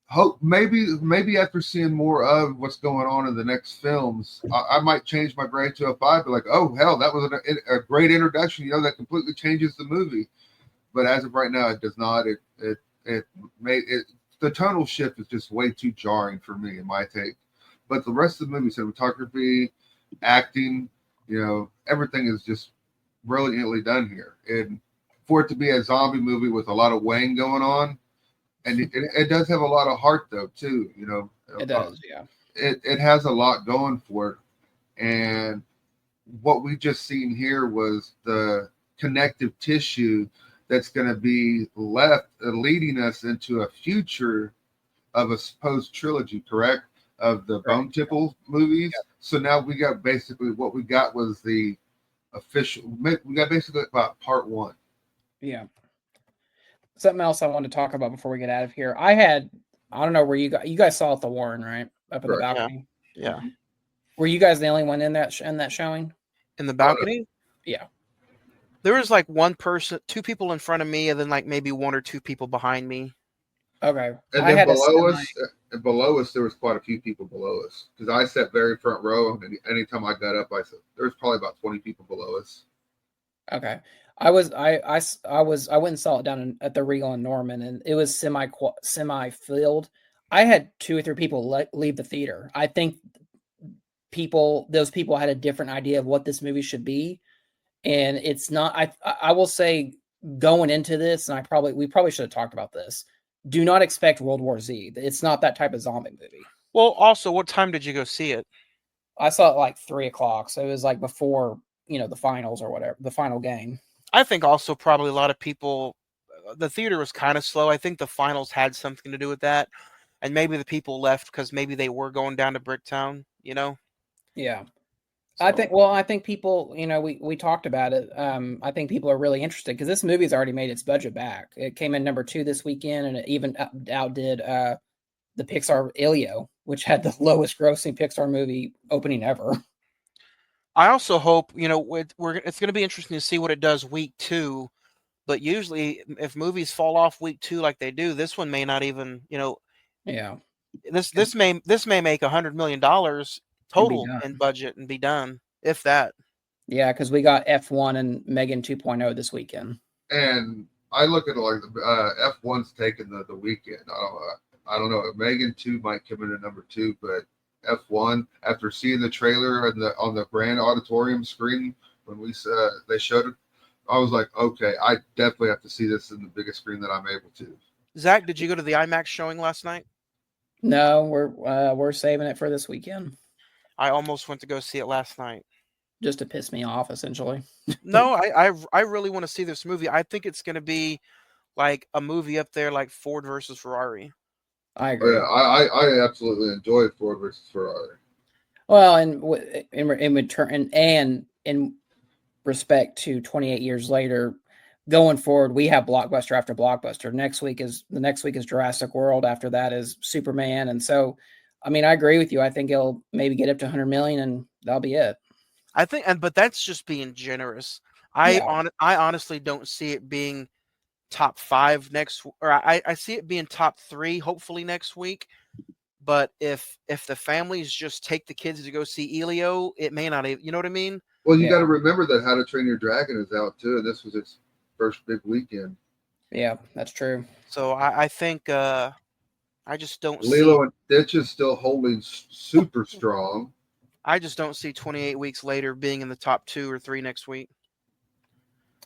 hope maybe after seeing more of what's going on in the next films, I might change my grade to a 5. Be like, oh hell, that was a great introduction. That completely changes the movie. But as of right now, it does not. It made it. The tonal shift is just way too jarring for me in my take. But the rest of the movie, cinematography, acting, everything is just brilliantly done here. And for it to be a zombie movie with a lot of Wayne going on, and it does have a lot of heart though too. It does, yeah. It has a lot going for it. And what we just seen here was the connective tissue that's going to be left leading us into a future of a supposed trilogy, correct? Of the Bone Tipple movies. Yeah. So now we got basically what we got was the official. We got basically about part 1. Yeah. Something else I wanted to talk about before we get out of here. I don't know where you guys saw it at the Warren, right? Up in the balcony. Yeah. Were you guys the only one in that showing? In the balcony? Yeah. There was like one person, 2 people in front of me, and then like maybe 1 or 2 people behind me. Okay. And then below us, there was quite a few people below us because I sat very front row, and anytime I got up, there was probably about 20 people below us. Okay. I went and saw it down at the Regal in Norman, and it was semi filled. I had 2 or 3 people leave the theater. I think those people had a different idea of what this movie should be, and it's not. I will say, going into this, and we probably should have talked about this. Do not expect World War Z. It's not that type of zombie movie. Well, also, what time did you go see it? I saw it like 3:00, so it was like before the finals or whatever, the final game. I think also probably a lot of people. The theater was kind of slow. I think the finals had something to do with that, and maybe the people left because maybe they were going down to Bricktown. Yeah. So. I think people, we talked about it. I think people are really interested because this movie's already made its budget back. It came in number 2 this weekend, and it even outdid the Pixar Elio, which had the lowest grossing Pixar movie opening ever. I also hope, it's going to be interesting to see what it does week 2. But usually, if movies fall off week 2 like they do, this one may not even, Yeah. This may make $100 million total in budget and be done, if that. Yeah, because we got F1 and Megan 2.0 this weekend. And I look at it like the F1's taking the weekend. I don't know. Megan 2 might come in at number 2, but F1, after seeing the trailer on the Grand Auditorium screen when they showed it, I was like, okay, I definitely have to see this in the biggest screen that I'm able to. Zach, did you go to the IMAX showing last night? No, we're saving it for this weekend. I almost went to go see it last night. Just to piss me off, essentially. No, I really want to see this movie. I think it's going to be like a movie up there like Ford versus Ferrari. I agree. Yeah, I absolutely enjoyed Ford versus Ferrari. Well, and in return, and in respect to 28 years later, going forward, we have blockbuster after blockbuster. The next week is Jurassic World. After that is Superman, and so, I mean, I agree with you. I think it'll maybe get up to 100 million, and that'll be it. I think, but that's just being generous. I honestly don't see it being top 5 next, or I see it being top 3 hopefully next week. But if the families just take the kids to go see Elio, it may not. You know what I mean? Well, you got to remember that How to Train Your Dragon is out too, and this was its first big weekend. Yeah, that's true. So I think I just don't Lilo and Stitch is still holding super strong. I just don't see 28 weeks later being in the top 2 or 3 next week.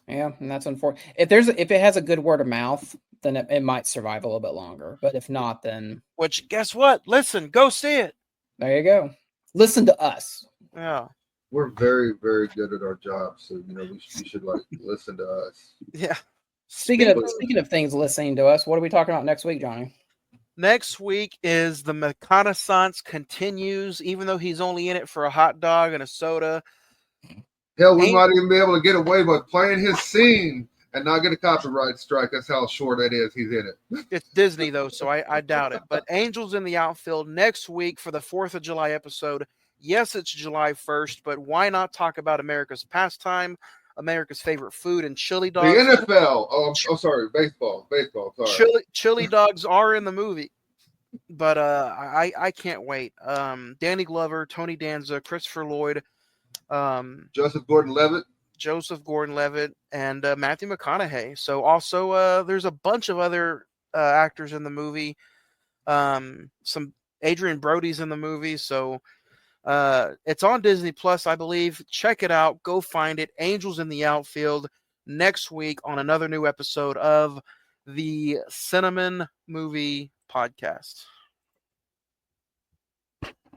Yeah, and that's unfortunate. If it has a good word of mouth, then it might survive a little bit longer. But if not, then which guess what? Listen, go see it. There you go. Listen to us. Yeah. We're very, very good at our job, so you should like listen to us. Yeah. Speaking of things listening to us, what are we talking about next week, Johnny? Next week is the reconnaissance continues, even though he's only in it for a hot dog and a soda. Hell, we might even be able to get away by playing his scene and not get a copyright strike. That's how short that is. He's in it. It's Disney, though, so I doubt it. But Angels in the Outfield next week for the 4th of July episode. Yes, it's July 1st, but why not talk about America's pastime, America's favorite food, and chili The dogs? NFL. Oh, I'm sorry. Baseball. Sorry. Chili dogs are in the movie. But I can't wait. Danny Glover, Tony Danza, Christopher Lloyd, Joseph Gordon-Levitt, and Matthew McConaughey. So also there's a bunch of other actors in the movie. Some Adrian Brody's in the movie. So it's on Disney Plus, I believe. Check it out. Go find it. Angels in the Outfield next week on another new episode of the Cine-Men Movie Podcast.